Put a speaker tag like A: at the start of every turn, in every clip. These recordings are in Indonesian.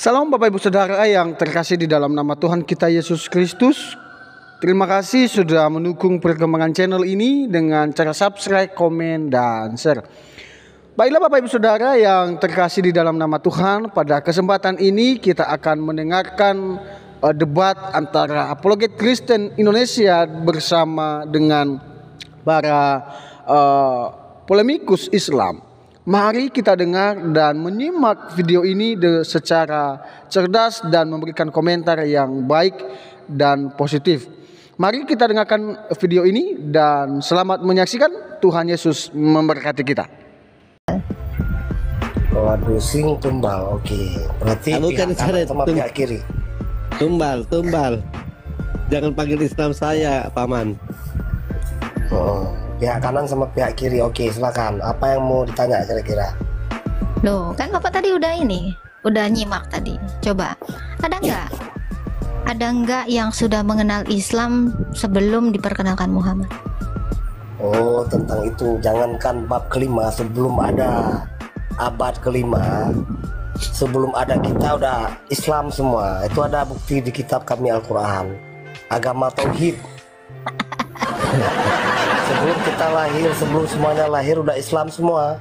A: Salam Bapak Ibu Saudara yang terkasih di dalam nama Tuhan kita Yesus Kristus. Terima kasih sudah mendukung perkembangan channel ini dengan cara subscribe, komen, dan share. Baiklah Bapak Ibu Saudara yang terkasih di dalam nama Tuhan, pada kesempatan ini kita akan mendengarkan debat antara apologet Kristen Indonesia bersama dengan para polemikus Islam. Mari kita dengar dan menyimak video ini secara cerdas dan memberikan komentar yang baik dan positif. Mari kita dengarkan video ini dan selamat menyaksikan. Tuhan Yesus memberkati kita.
B: Waduh, sing tumbal. Oke, berarti pihak kanan sama pihak kiri.
C: Tumbal. Jangan panggil Islam saya, Paman.
B: Pihak kanan sama pihak kiri. Oke, silakan. Apa yang mau ditanya kira-kira?
D: Loh, kan Bapak tadi udah nyimak tadi. Coba, ada nggak yang sudah mengenal Islam sebelum diperkenalkan Muhammad?
B: Oh, tentang itu. Jangankan bab kelima, sebelum ada abad kelima, sebelum ada kita udah Islam semua. Itu ada bukti di kitab kami Al-Quran. Agama Tauhid. Sebelum kita lahir, sebelum semuanya lahir udah Islam semua.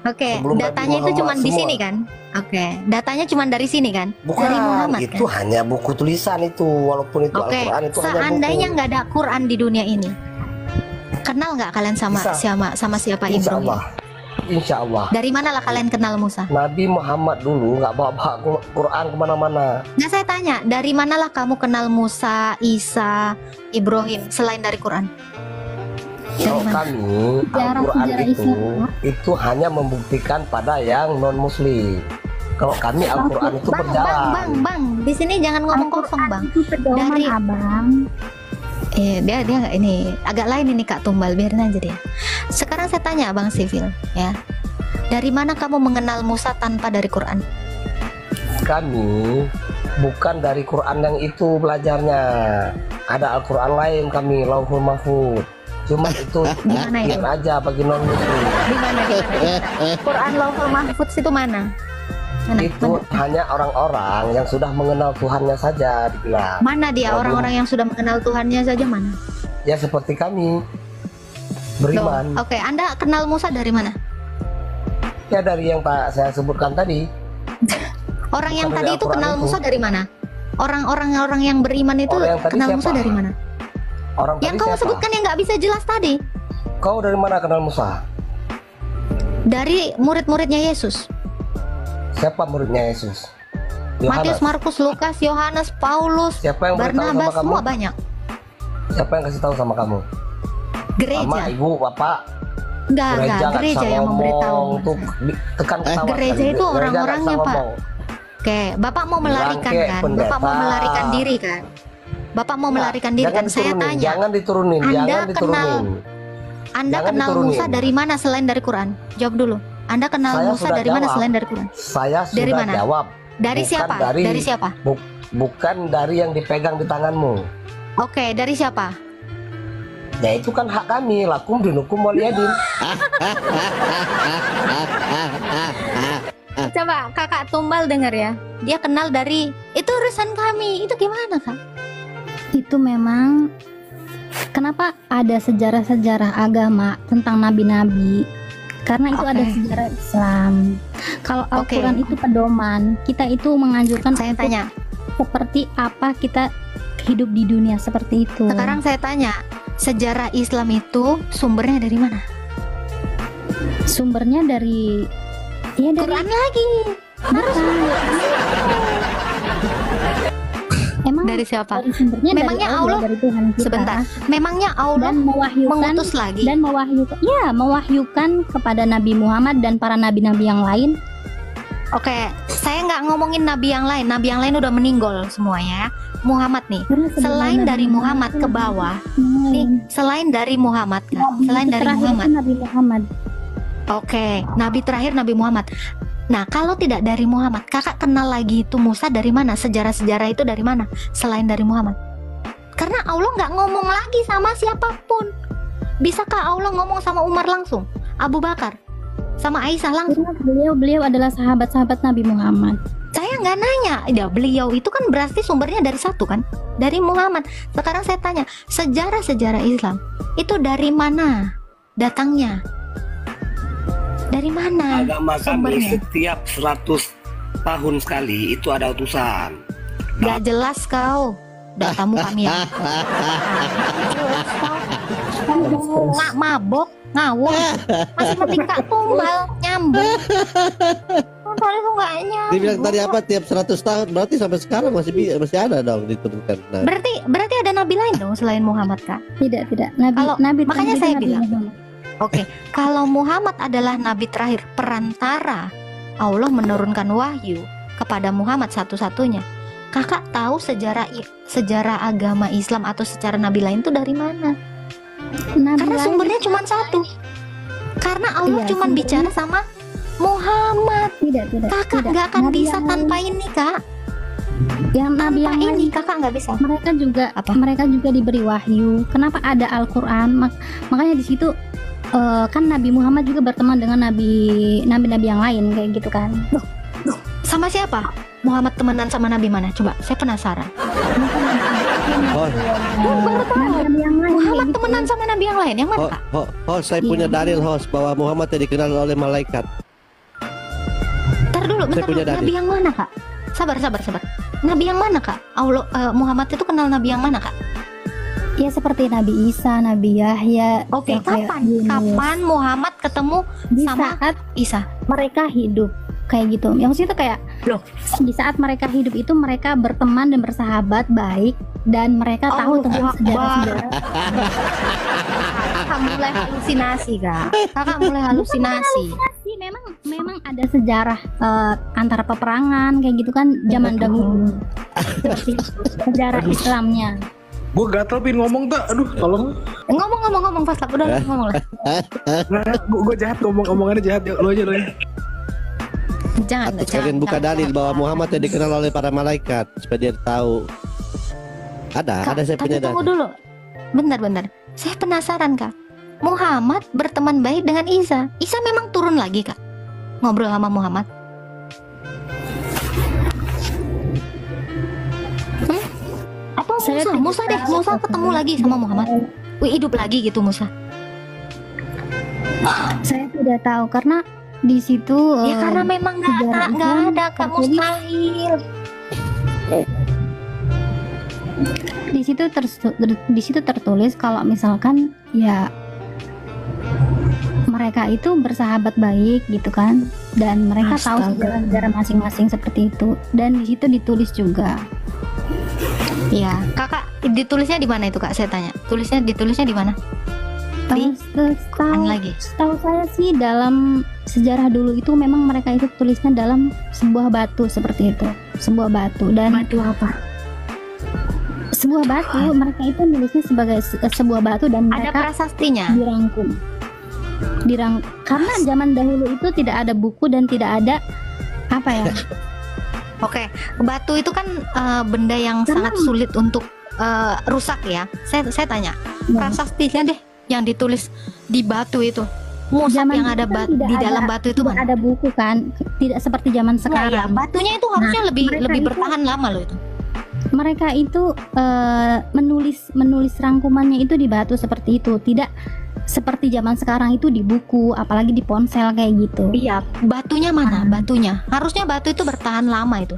D: Oke, datanya itu cuma di sini kan? Oke, datanya cuma dari sini kan?
B: Bukan,
D: dari Muhammad
B: itu
D: kan?
B: hanya buku tulisan itu, walaupun itu Al-Quran itu hanya buku.
D: Seandainya nggak ada Quran di dunia ini, kenal nggak kalian sama siapa
B: Insya
D: Ibrahim?
B: Allah. Insya Allah.
D: Dari manalah kalian kenal Musa?
B: Nabi Muhammad dulu nggak bawa Quran kemana-mana.
D: Nggak, saya tanya, dari manalah kamu kenal Musa, Isa, Ibrahim selain dari Quran?
B: Kalau kami Al-Quran itu hanya membuktikan pada yang non Muslim. Kalau kami Al-Quran itu berjalan.
D: Bang, di sini jangan ngomong kosong bang.
E: Itu pedoman abang.
D: Dia nggak, ini agak lain ini Kak Tumbal, biarin aja dia. Sekarang saya tanya Bang Sivil ya, dari mana kamu mengenal Musa tanpa dari Quran?
B: Kami bukan dari Quran yang itu belajarnya. Ada Al-Quran lain kami, Lauhul Mahfuz. Cuma itu
D: itu
B: aja bagi non Muslim.
D: Di mana? Quran Lauhul Mahfuz itu mana?
B: Itu hanya orang-orang yang sudah mengenal Tuhannya saja dibilang.
D: Mana dia orang-orang yang sudah mengenal Tuhannya saja mana?
B: Ya seperti kami beriman.
D: Oke, Anda kenal Musa dari mana?
B: Ya dari yang saya sebutkan tadi.
D: Orang yang tadi itu kenal Musa dari mana? Orang-orang yang beriman itu kenal Musa dari mana?
B: Orang
D: yang kamu sebutkan yang nggak bisa jelas tadi.
B: Kau dari mana kenal Musa?
D: Dari murid-muridnya Yesus.
B: Siapa muridnya Yesus?
D: Matius, Markus, Lukas, Yohanes, Paulus, Barnabas, semua banyak.
B: Siapa yang kasih tahu sama kamu?
D: Gereja.
B: Sama ibu, bapak.
D: Enggak, gereja yang memberitahu.
B: Tekan
D: gereja itu orang-orangnya Pak. Oke, Bapak mau melarikan kan? Bapak mau melarikan diri kan? Bapak mau melarikan diri kan? Saya tanya.
B: Jangan diturunin.
D: Anda kenal Musa dari mana selain dari Quran? Jawab dulu. Anda kenal Musa dari mana selain dari Quran?
B: Saya
D: dari
B: sudah
D: mana?
B: jawab.
D: Dari siapa? Dari siapa?
B: Bukan dari yang dipegang di tanganmu.
D: Oke, dari siapa?
B: Ya itu kan hak kami. Lakum dinukum waliyadin.
D: Coba Kakak Tumbal dengar ya. Dia kenal dari itu urusan kami. Itu gimana Kak?
E: Itu memang kenapa ada sejarah-sejarah agama tentang nabi-nabi, karena itu ada sejarah Islam. Kalau Al-Quran itu pedoman, kita itu menganjurkan.
D: Saya tanya,
E: seperti apa kita hidup di dunia seperti itu.
D: Sekarang saya tanya, sejarah Islam itu sumbernya dari mana?
E: Sumbernya dari
D: Quran lagi.
E: Emang
D: dari siapa?
E: Memangnya dari Allah, dari Tuhan kita.
D: Sebentar. Memangnya Allah mengutus lagi
E: dan mewahyukan kepada Nabi Muhammad dan para nabi-nabi yang lain.
D: Oke, saya nggak ngomongin nabi yang lain. Nabi yang lain udah meninggal semuanya. Muhammad nih. Selain dari Muhammad ke bawah. Nih, selain dari Muhammad kan? Selain dari
E: Nabi Muhammad.
D: Oke, nabi terakhir Nabi Muhammad. Nah, kalau tidak dari Muhammad, kakak kenal lagi itu Musa dari mana? Sejarah-sejarah itu dari mana? Selain dari Muhammad. Karena Allah nggak ngomong lagi sama siapapun. Bisakah Allah ngomong sama Umar langsung? Abu Bakar? Sama Aisyah langsung?
E: Beliau adalah sahabat-sahabat Nabi Muhammad.
D: Saya nggak nanya, ya beliau itu kan berarti sumbernya dari satu kan, dari Muhammad. Sekarang saya tanya, sejarah-sejarah Islam itu dari mana datangnya? Dari mana
B: Agama kami
D: sumbernya?
B: setiap 100 tahun sekali itu ada utusan.
D: Gak jelas kau, udah tamu kami ya. Nggak mabok, ngawur, masih metingkak tumbal, nyambung. Tadi tuh nggak nyambung.
C: Dibilang tadi apa tiap 100 tahun, berarti sampai sekarang masih ada dong diturunkan. Nah,
D: Berarti ada nabi lain dong selain Muhammad, Kak?
E: Tidak, Nabi,
D: Kalau-
E: Nabi
D: makanya
E: terakhir
D: saya
E: Nabi
D: bilang.
E: Muhammad.
D: Oke, kalau Muhammad adalah nabi terakhir perantara, Allah menurunkan wahyu kepada Muhammad satu-satunya. Kakak tahu sejarah agama Islam atau sejarah nabi lain itu dari mana?
E: Nabi
D: Karena
E: lain-
D: sumbernya cuma satu. Karena Allah
E: Iya,
D: cuma
E: sumbernya-
D: bicara sama Muhammad.
E: tidak.
D: Kakak
E: tidak.
D: nggak akan
E: Nabi
D: bisa
E: yang
D: tanpa
E: lain-
D: ini, Kak.
E: yang Nabi
D: Tanpa
E: yang
D: ini
E: lain,
D: kakak nggak bisa.
E: mereka juga diberi wahyu. Kenapa ada Al-Qur'an? Makanya di situ kan Nabi Muhammad juga berteman dengan nabi-nabi yang lain kayak gitu kan.
D: Sama siapa? Muhammad temenan sama nabi mana? Coba, saya penasaran.
C: host,
E: Nabi-nabi yang lain kayak
D: Muhammad
E: gitu.
D: temenan sama nabi yang lain, yang mana, Kak?
C: host, saya punya dalil host bahwa Muhammad yang dikenal oleh malaikat.
D: Ntar dulu,
C: Saya
D: bentar
C: punya
D: dulu.
C: dalil.
D: Nabi yang mana, Kak? Sabar. Nabi yang mana, Kak? Muhammad itu kenal nabi yang mana, Kak?
E: Ya seperti Nabi Isa, Nabi Yahya.
D: Oke,
E: yang kayak
D: kapan?
E: Yunus.
D: Kapan Muhammad ketemu
E: Di
D: sama
E: saat
D: Isa?
E: mereka hidup kayak gitu. Yang itu kayak
D: Loh.
E: di saat mereka hidup itu mereka berteman dan bersahabat baik dan mereka tahu tentang
D: Allahu
E: sejarah-sejarah.
D: Kakak mulai halusinasi, Kak. Kakak mulai halusinasi.
E: Sih memang ada sejarah antara peperangan kayak gitu kan zaman dahulu. Seperti sejarah Islamnya.
A: Gue gatel pin ngomong tak. Aduh, tolong.
D: Ngomong pas lah, udah ngomong lah.
A: Gue jahat omongannya jahat. Lo aja.
D: Jangan.
C: Atau sekalian buka dalil bahwa Muhammad yang dikenal oleh para malaikat supaya dia tahu. Ada saya punya
D: Tapi tunggu
C: dalil.
D: dulu. Bentar. Saya penasaran, Kak. Muhammad berteman baik dengan Isa. Isa memang turun lagi, Kak? Ngobrol sama Muhammad. Atau
E: Saya tidak
D: Musa deh.
E: tahu.
D: Musa ketemu lagi sama Muhammad. Wih, hidup lagi gitu Musa.
E: Saya tidak tahu karena di situ
D: Ya karena memang
E: sejarah
D: nggak
E: Islam
D: ada, Kak.
E: tertulis.
D: Mustahil.
E: di situ tertulis kalau misalkan ya mereka itu bersahabat baik gitu kan dan mereka tahu
D: Astaga.
E: sejarah-sejarah masing-masing seperti itu dan di situ ditulis juga.
D: Iya, Kakak ditulisnya di mana itu, Kak? Saya tanya. Ditulisnya di mana? Di Quran lagi.
E: Setahu saya sih dalam sejarah dulu itu memang mereka itu tulisnya dalam sebuah batu seperti itu, sebuah batu dan
D: apa?
E: sebuah batu mereka itu nulisnya sebagai sebuah batu dan
D: Ada
E: mereka
D: prasastinya.
E: dirangkum karena zaman dahulu itu tidak ada buku dan tidak ada apa ya
D: Oke, batu itu kan benda yang
E: Karena-
D: sangat sulit untuk rusak ya. Saya tanya, prasastinya deh yang ditulis di batu itu. Musab
E: Zaman
D: yang ada
E: itu kan tidak
D: di
E: ada-
D: dalam batu itu
E: tidak
D: mana?
E: ada buku kan tidak seperti zaman
D: Nah, ya,
E: sekarang.
D: batunya itu harusnya lebih
E: mereka itu-
D: bertahan lama loh itu.
E: Mereka itu menulis rangkumannya itu di batu seperti itu tidak seperti zaman sekarang itu di buku apalagi di ponsel kayak gitu.
D: Iya, batunya mana? Batunya. Harusnya batu itu bertahan lama itu.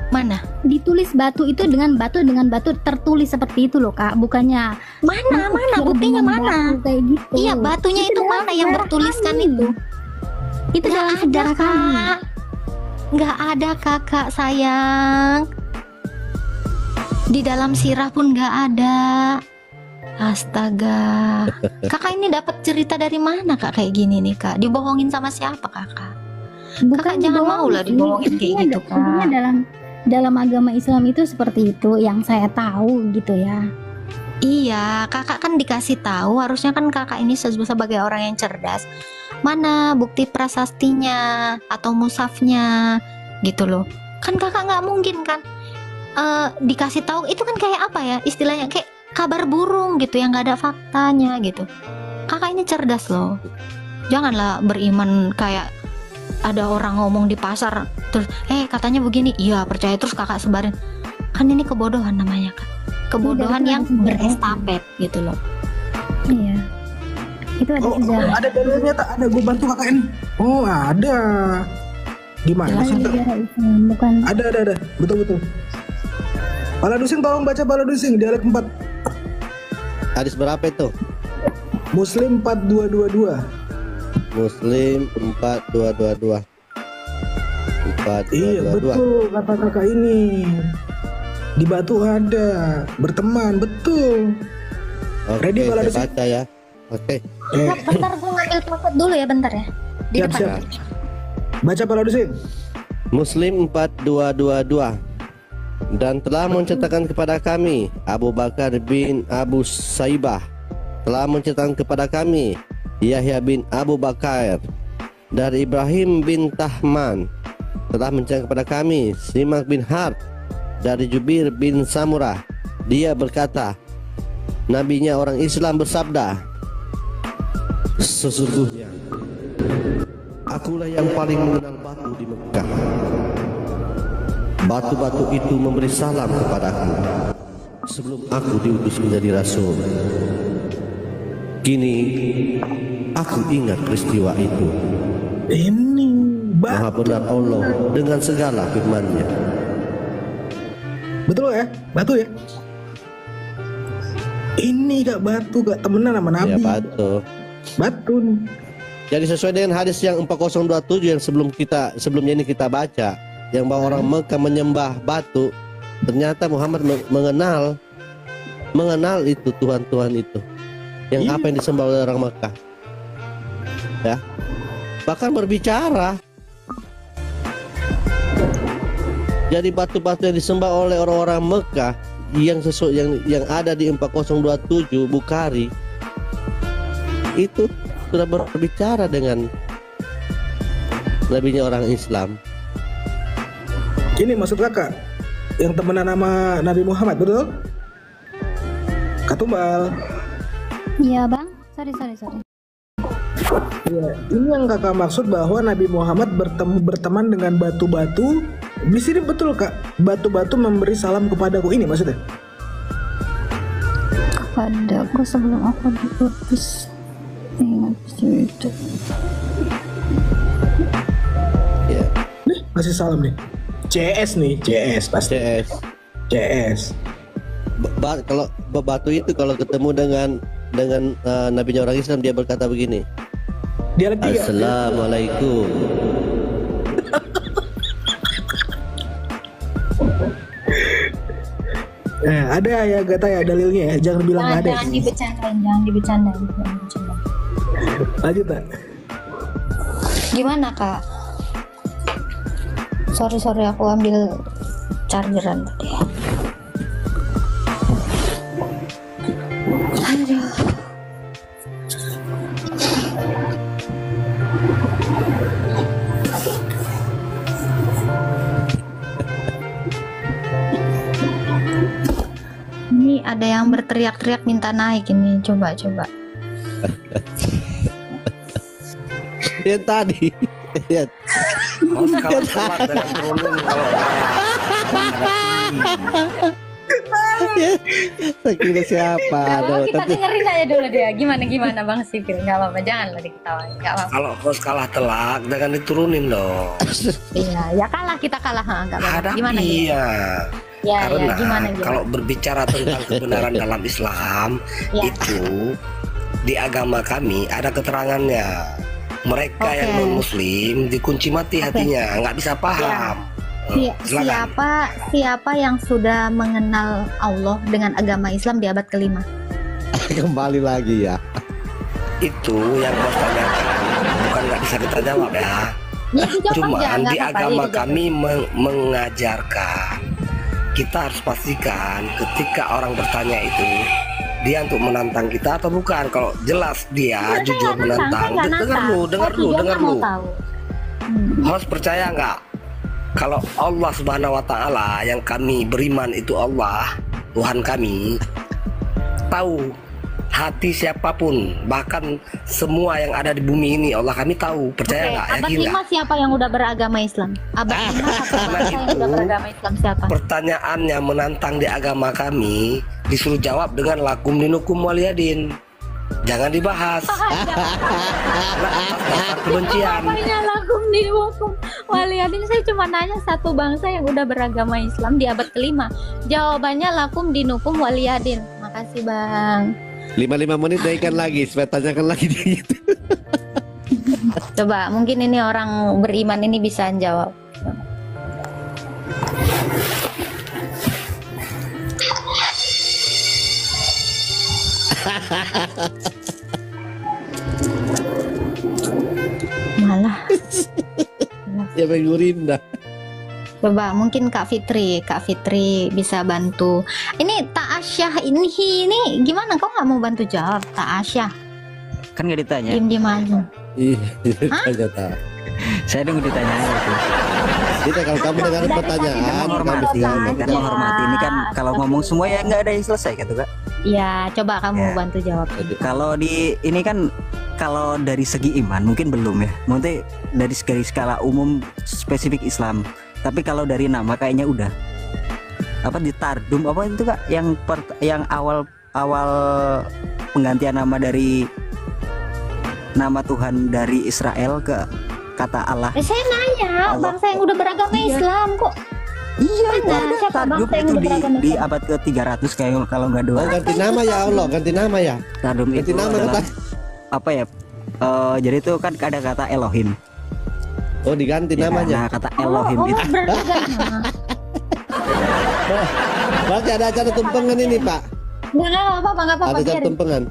D: Mana?
E: Ditulis batu itu dengan batu tertulis seperti itu loh Kak bukannya
D: Mana buktinya
E: dengan
D: mana?
E: batu kayak gitu.
D: Iya, batunya itu
E: dalam
D: mana yang
E: sejarah
D: bertuliskan
E: kami.
D: itu?
E: Itu dalam sejarah kami.
D: Nggak ada, Kakak sayang. Di dalam sirah pun nggak ada. Astaga. Kakak ini dapat cerita dari mana, Kak, kayak gini nih, Kak? Dibohongin sama siapa, Kakak? Kakak jangan mau lah dibohongin kayak
E: Intinya
D: gitu,
E: intinya
D: Kak.
E: dalam agama Islam itu seperti itu yang saya tahu gitu ya.
D: Iya, Kakak kan dikasih tahu, harusnya kan Kakak ini sebagai orang yang cerdas. Mana bukti prasastinya atau musafnya gitu loh. Kan Kakak nggak mungkin kan dikasih tahu itu kan kayak apa ya? Istilahnya kayak kabar burung gitu yang nggak ada faktanya gitu. Kakak ini cerdas loh. Janganlah beriman kayak ada orang ngomong di pasar terus katanya begini, iya percaya, terus kakak sebarin, kan ini kebodohan namanya Kak, kebodohan yang berestafet gitu loh.
E: Iya, itu ada sejarah.
A: Ada dalilnya tak? Ada, gue bantu kakak ini. Oh ada. Gimana sih?
E: Sejarah Islam, bukan.
A: Ada. Betul. Pala Dusing, tolong baca Pala Dusing dialek 4.
C: Hadis berapa itu?
A: Muslim 4222.
C: Muslim 4222. 4222.
A: Iya betul kata kakak ini. Di Batu ada, berteman, betul.
C: Oke,
A: Ready, Pala
C: saya
A: Dusing?
C: baca ya. Oke.
D: Bentar gue ngambil topet dulu ya, bentar ya. Di
A: Siap,
D: depan.
A: siap. Baca Pala Dusing.
C: Muslim 4222. Dan telah menceritakan kepada kami Abu Bakar bin Abu Saibah, telah menceritakan kepada kami Yahya bin Abu Bakar dari Ibrahim bin Tahman, telah menceritakan kepada kami Simak bin Harb dari Jubir bin Samurah. Dia berkata, nabinya orang Islam bersabda, sesungguhnya akulah yang paling mengenal batu di Mekah. Batu-batu itu memberi salam kepadaku sebelum aku diutus menjadi rasul. Kini aku ingat peristiwa itu.
A: Ini
C: Maha benar Allah dengan segala firman-Nya.
A: betul ya, Batu ya. Ini Kak Batu, Kak, temenan sama Nabi.
C: Ya batu.
A: Batu nih.
C: Jadi sesuai dengan hadis yang 4027 yang sebelumnya ini kita baca, yang bahwa orang Mekah menyembah batu, ternyata Muhammad mengenal itu Tuhan itu, yang apa yang disembah oleh orang Mekah, ya, bahkan berbicara. Jadi batu-batu yang disembah oleh orang-orang Mekah yang sesuai yang ada di 4027 Bukhari itu sudah berbicara dengan nabinya orang Islam.
A: Ini maksud kakak yang temenan sama Nabi Muhammad, betul? Katumbal.
E: Iya bang, sorry.
A: Iya, ini yang kakak maksud bahwa Nabi Muhammad berteman dengan batu-batu. Di sini betul Kak, batu-batu memberi salam kepadaku, ini maksudnya?
E: Kepadaku sebelum aku diutus. Ingat itu.
C: Ya,
A: Nih, kasih salam nih. CS nih, CS pasti. CS.
C: Kalau batu itu kalau ketemu dengan nabinya orang Islam, dia berkata begini,
A: Dialek 3.
C: Assalamualaikum.
A: Ada ya kata ya dalilnya ya, jangan bilang nggak ada.
D: Jangan dibecandain.
A: Lanjut tak?
D: Gimana Kak? Sorry aku ambil chargeran tadi. Aduh. Ini ada yang berteriak-teriak minta naik ini, coba.
C: Yang tadi. Lihat.
B: Harus kalah telak dengan turunin kalau
C: Saya kira siapa? Aduh,
D: Kita dengerin aja dulu dia. Gimana Bang Sipil? Nggak apa-apa, janganlah diketawain. Nggak apa-apa.
B: kalau host kalah telak jangan diturunin dong.
D: Iya, ya kita kalah. Nggak apa-apa.
B: Hadapi
D: Gimana?
B: ya. Karena
D: Gimana?
B: kalau berbicara tentang kebenaran dalam Islam
D: Ya.
B: itu di agama kami ada keterangannya. Mereka
D: Oke.
B: yang non Muslim dikunci mati hatinya, nggak bisa paham. Silakan.
D: Siapa yang sudah mengenal Allah dengan agama Islam di abad kelima?
C: kembali lagi ya.
B: Itu yang bos tanyakan, bukan nggak bisa kita jawab ya.
D: Ya, dijawab aja,
B: Cuman
D: nggak
B: di
D: apa-apa,
B: agama
D: ya, dijawab.
B: kami mengajarkan kita harus pastikan ketika orang bertanya itu dia untuk menantang kita atau bukan. Kalau jelas dia jujur menantang, dengar lu. Harus percaya nggak? Kalau Allah Subhanahu Wa Taala yang kami beriman itu Allah Tuhan kami tahu hati siapapun, bahkan semua yang ada di bumi ini Allah kami tahu. Percaya nggak?
D: Abad
B: Yakin
D: 5
B: nggak?
D: siapa yang udah beragama Islam? Abad 5 satu bangsa yang udah beragama Islam siapa?
B: Pertanyaannya menantang di agama kami disuruh jawab dengan lakum dinukum waliyadin. Jangan dibahas. Dasar kebencian.
D: Apanya lakum dinukum waliyadin? Saya cuma nanya satu bangsa yang udah beragama Islam di abad ke-5. Jawabannya lakum dinukum waliyadin. Makasih Bang.
C: 5 menit naikkan lagi, supaya tanyakan lagi dia gitu.
D: Coba mungkin ini orang beriman ini bisa jawab. Malah
C: Siapa yang gurinda?
D: coba mungkin Kak Fitri bisa bantu. Ini Ta'asyah ini gimana, kok nggak mau bantu jawab? Ta'asyah
F: Kan nggak ditanya.
D: diem aja.
C: Iya, tanya tak.
F: Saya nunggu ditanya itu.
C: Kita kalau kamu dengar
D: Udah
C: pertanyaan,
D: kasih
C: kamu
D: jawaban.
C: mesti ngomong.
F: Kan menghormati ini kan, kalau ngomong semua ya nggak ada yang selesai gitu Kak.
D: Ya coba kamu
F: Ya.
D: bantu jawab.
F: Kalau di ini kan, kalau dari segi iman mungkin belum ya. Mungkin dari skala umum spesifik Islam. Tapi kalau dari nama kayaknya udah. Apa di Tardum apa itu Kak, yang awal penggantian nama dari nama Tuhan dari Israel ke kata Allah.
D: Saya nanya
F: Allah.
D: bangsa yang udah beragama
F: Iya.
D: Islam kok.
F: Iya, itu
D: Mana?
F: ada
D: Siapa
F: Tardum
D: bangsa yang
F: itu
D: udah beragama
F: di
D: Islam?
F: abad ke-300 kayak kalau nggak
C: Oh,
F: dua.
C: ganti nama ya Allah, ganti nama ya.
F: Tardum
C: Ganti
F: itu
C: nama
F: adalah
C: kata.
F: apa ya? Jadi itu kan ada kata Elohim.
C: Oh, diganti
F: Ya,
C: namanya.
F: nah kata Elohim itu
D: beragama.
C: Berarti ada acara tumpengan ini, Pak.
D: Nggak apa-apa,
C: Ada acara
D: biarin.
C: tumpengan.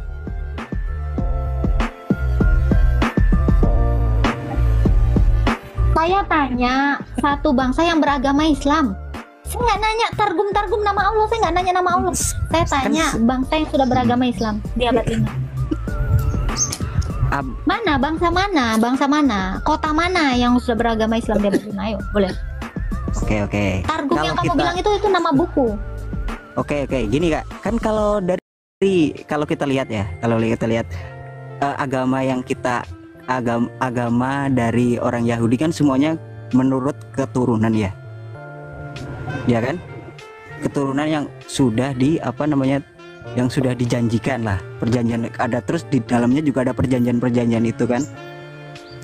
D: Saya tanya satu bangsa yang beragama Islam. Saya nggak nanya targum nama Allah, saya nggak nanya nama Allah. Saya tanya bangsa yang sudah beragama Islam di abad 5. Mana bangsa mana, kota mana yang sudah beragama Islam di abad 5? Ayo, boleh.
F: Oke.
D: Targum
F: Kalau
D: yang kamu
F: kita-
D: bilang itu nama buku.
F: Oke, gini Kak. Kan kalau kalau kita lihat ya, agama yang kita agama dari orang Yahudi kan semuanya menurut keturunan ya. Ya kan? Keturunan yang sudah yang sudah dijanjikan lah, perjanjian ada, terus di dalamnya juga ada perjanjian itu kan.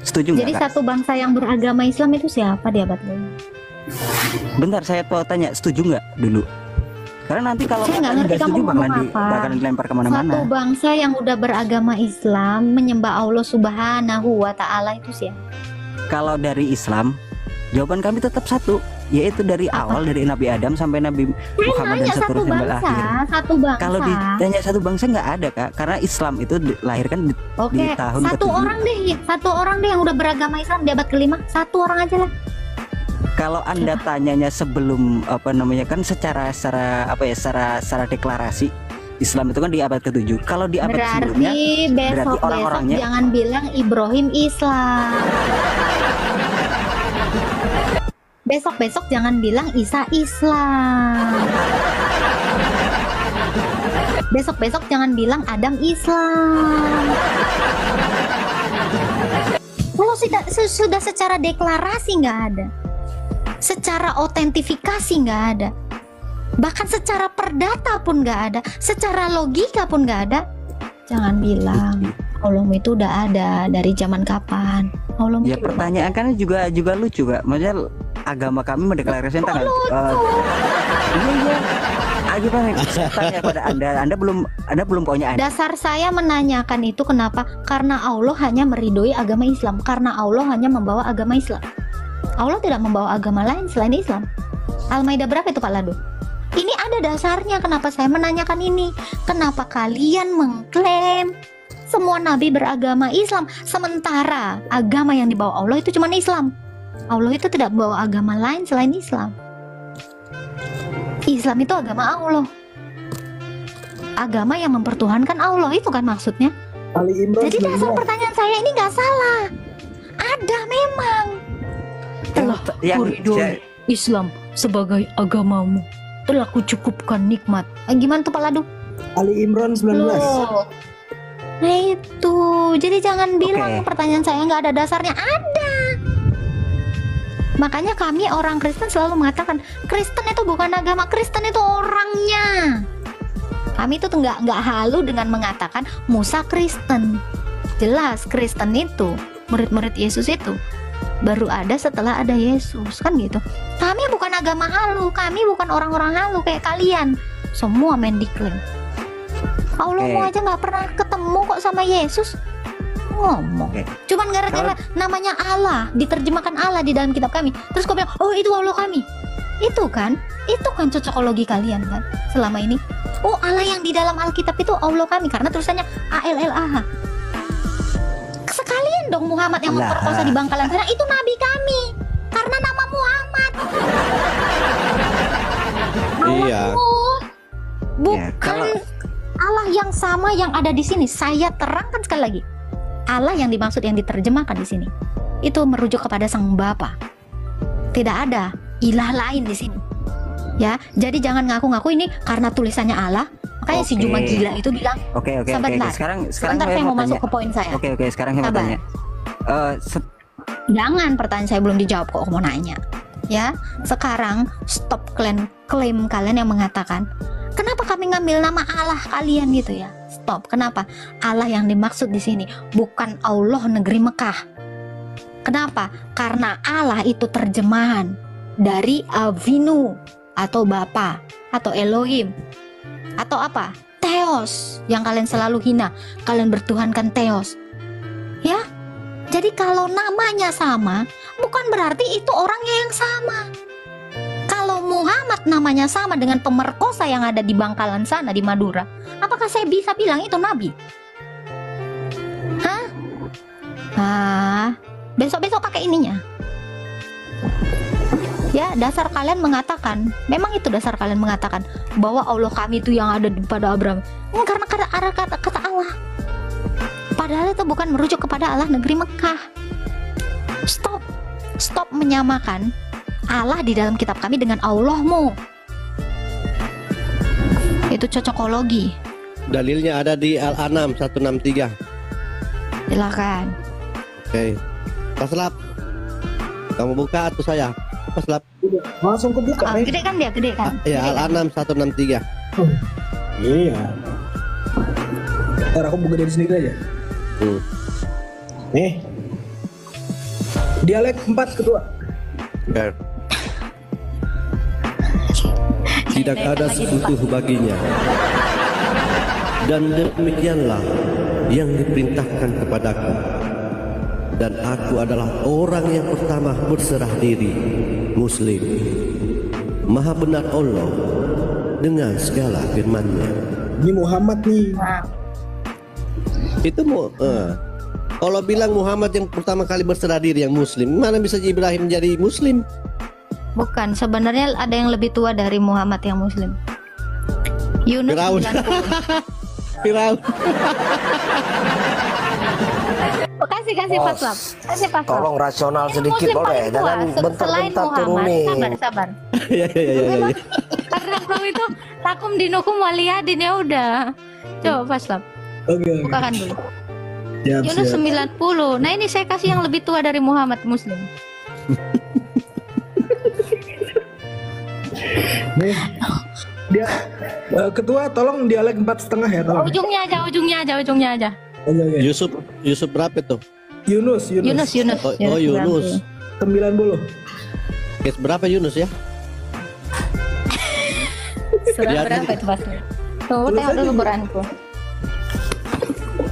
F: Setuju
D: Jadi
F: nggak Kak?
D: satu bangsa yang beragama Islam itu siapa di abad 5?
F: Bentar, saya mau tanya, setuju nggak dulu? Karena nanti kalau
D: Saya nggak
F: katanya
D: ngerti
F: nggak
D: kamu
F: setuju
D: ngomong apa.
F: bakalan dilempar kemana-mana.
D: Satu bangsa yang udah beragama Islam menyembah Allah Subhanahu wa Ta'ala itu siapa?
F: Kalau dari Islam, jawaban kami tetap satu, yaitu dari
D: Apa?
F: awal, dari Nabi Adam sampai Nabi Muhammad dan
D: Tanya satu
F: seterusnya sampai
D: bangsa,
F: akhir.
D: satu bangsa.
F: Kalau ditanya satu bangsa nggak ada Kak, karena Islam itu dilahirkan di
D: Oke,
F: tahun
D: satu
F: ke-7.
D: orang deh yang udah beragama Islam di abad ke-5. Satu orang aja lah.
F: Kalau Anda tanyanya sebelum kan secara deklarasi Islam itu kan di abad ke-7. Kalau di abad sebelumnya
D: Berarti besok
F: orang-orangnya-
D: jangan bilang Ibrahim Islam. Besok jangan bilang Isa Islam. Besok jangan bilang Adam Islam. Kalau sudah secara deklarasi nggak ada, secara autentifikasi nggak ada, bahkan secara perdata pun nggak ada, secara logika pun nggak ada, jangan bilang Allahmu itu udah ada dari zaman kapan. Allahmu
F: Ya
D: itu belum
F: pertanyaan kan juga lucu Kak. Maksudnya agama kami mendeklarasikan tanggal iya. Gimana? Saya tanya pada Anda belum punya
D: ada. Dasar saya menanyakan itu kenapa? Karena Allah hanya meridhoi agama Islam. Karena Allah hanya membawa agama Islam. Allah tidak membawa agama lain selain Islam. Al-Maidah berapa itu Pak Lado? Ini ada dasarnya kenapa saya menanyakan ini. Kenapa kalian mengklaim semua nabi beragama Islam, sementara agama yang dibawa Allah itu cuma Islam. Allah itu tidak membawa agama lain selain Islam. Islam itu agama Allah, agama yang mempertuhankan Allah, itu kan maksudnya.
G: Ali Imran
D: Jadi dasar pertanyaan saya ini nggak salah. Ada memang. Telah koridor Islam sebagai agamamu, telah kucukupkan nikmat. Gimana tuh Pak Ladu?
G: Ali Imran 19.
D: Loh, Nah itu, jadi jangan bilang
F: Oke.
D: pertanyaan saya nggak ada dasarnya. Ada. Makanya kami orang Kristen selalu mengatakan Kristen itu bukan agama, Kristen itu orangnya. Kami itu nggak halu dengan mengatakan Musa Kristen. Jelas Kristen itu murid-murid Yesus itu baru ada setelah ada Yesus, kan gitu. Kami bukan agama halu, kami bukan orang-orang halu kayak kalian. Semua main diklaim. Allahmu aja nggak pernah ketemu kok sama Yesus. Ngomong. Cuman gara-gara namanya Allah, diterjemahkan Allah di dalam kitab kami. Terus kau bilang, oh itu Allah kami. Itu kan cocokologi kalian kan selama ini. Oh Allah yang di dalam Alkitab itu Allah kami karena tulisannya ALLAH. Sekalian dong Muhammad yang memperkosa di Bangkalan Sana itu nabi kami karena nama Muhammad.
C: Iya.
D: Bukan Allah yang sama yang ada di sini. Saya terangkan sekali lagi. Allah yang dimaksud yang diterjemahkan di sini itu merujuk kepada Sang Bapa. Tidak ada ilah lain di sini. Ya, jadi jangan ngaku-ngaku ini karena tulisannya Allah. Makanya si Juma gila itu bilang,
F: Oke. Sekarang
D: sebentar saya mau masuk ke poin saya.
F: Oke, sekarang saya mau tanya.
D: Jangan, pertanyaan saya belum dijawab kok mau nanya. Ya, sekarang stop klaim kalian yang mengatakan kenapa kami ngambil nama Allah kalian gitu ya. Stop. Kenapa? Allah yang dimaksud di sini bukan Allah negeri Mekah. Kenapa? Karena Allah itu terjemahan dari Avinu atau Bapa atau Elohim atau apa? Theos yang kalian selalu hina. Kalian bertuhankan Theos. Ya. Jadi kalau namanya sama, bukan berarti itu orangnya yang sama. Kalau Muhammad namanya sama dengan pemerkosa yang ada di Bangkalan sana di Madura, apakah saya bisa bilang itu nabi? Hah? Besok-besok pakai ininya. Ya, dasar kalian mengatakan, memang itu dasar kalian mengatakan bahwa Allah kami itu yang ada pada Abraham. Karena kata Allah. Padahal itu bukan merujuk kepada Allah negeri Mekah. Stop menyamakan Allah di dalam kitab kami dengan Allahmu. Itu cocokologi.
C: Dalilnya ada di Al-An'am 163.
D: Silakan.
C: Oke. Paslap. Kamu buka atau saya? Paslap.
B: Langsung kebuka.
D: Gede kan dia, gede kan?
C: Ya, Al-An'am 163.
B: Iya. Ntar aku buka dari sendiri aja. Nih. Dialek 4 ketua.
C: Tidak ada sekutu baginya. Dan demikianlah yang diperintahkan kepadaku. Dan aku adalah orang yang pertama berserah diri, Muslim. Maha benar Allah dengan segala firman-Nya.
B: Ini Muhammad nih.
C: Itu kalau bilang Muhammad yang pertama kali berserah diri yang Muslim, mana bisa Ibrahim jadi Muslim?
D: Bukan, sebenarnya ada yang lebih tua dari Muhammad yang Muslim. Yunus
C: Firaun.
D: 90.
C: Firaun.
D: Kasih Paslap. Kasih Paslap.
B: Tolong rasional
D: Ini
B: sedikit
D: Muslim
B: boleh.
D: paling tua,
B: Jangan
D: selain
B: bentar-bentar
D: Muhammad.
B: turunin.
D: Sabar.
C: Iya.
D: Karena kau itu takum dinukum waliyadin ya udah. Coba Paslap.
B: Oke.
D: Bukakan dulu.
B: Siap,
D: Yunus
B: siap.
D: 90. Nah ini saya kasih yang lebih tua dari Muhammad Muslim.
B: Nih. Dia ketua tolong dialek 4,5 ya tolong.
D: Ujungnya aja.
B: Oke.
C: Yusuf berapa tuh?
B: Yunus.
C: Oh, Yunus.
B: 90.
C: Kes berapa Yunus ya?
D: Surah
C: Ya,
D: berapa itu Paslap? Tuh tengok dulu Quranku.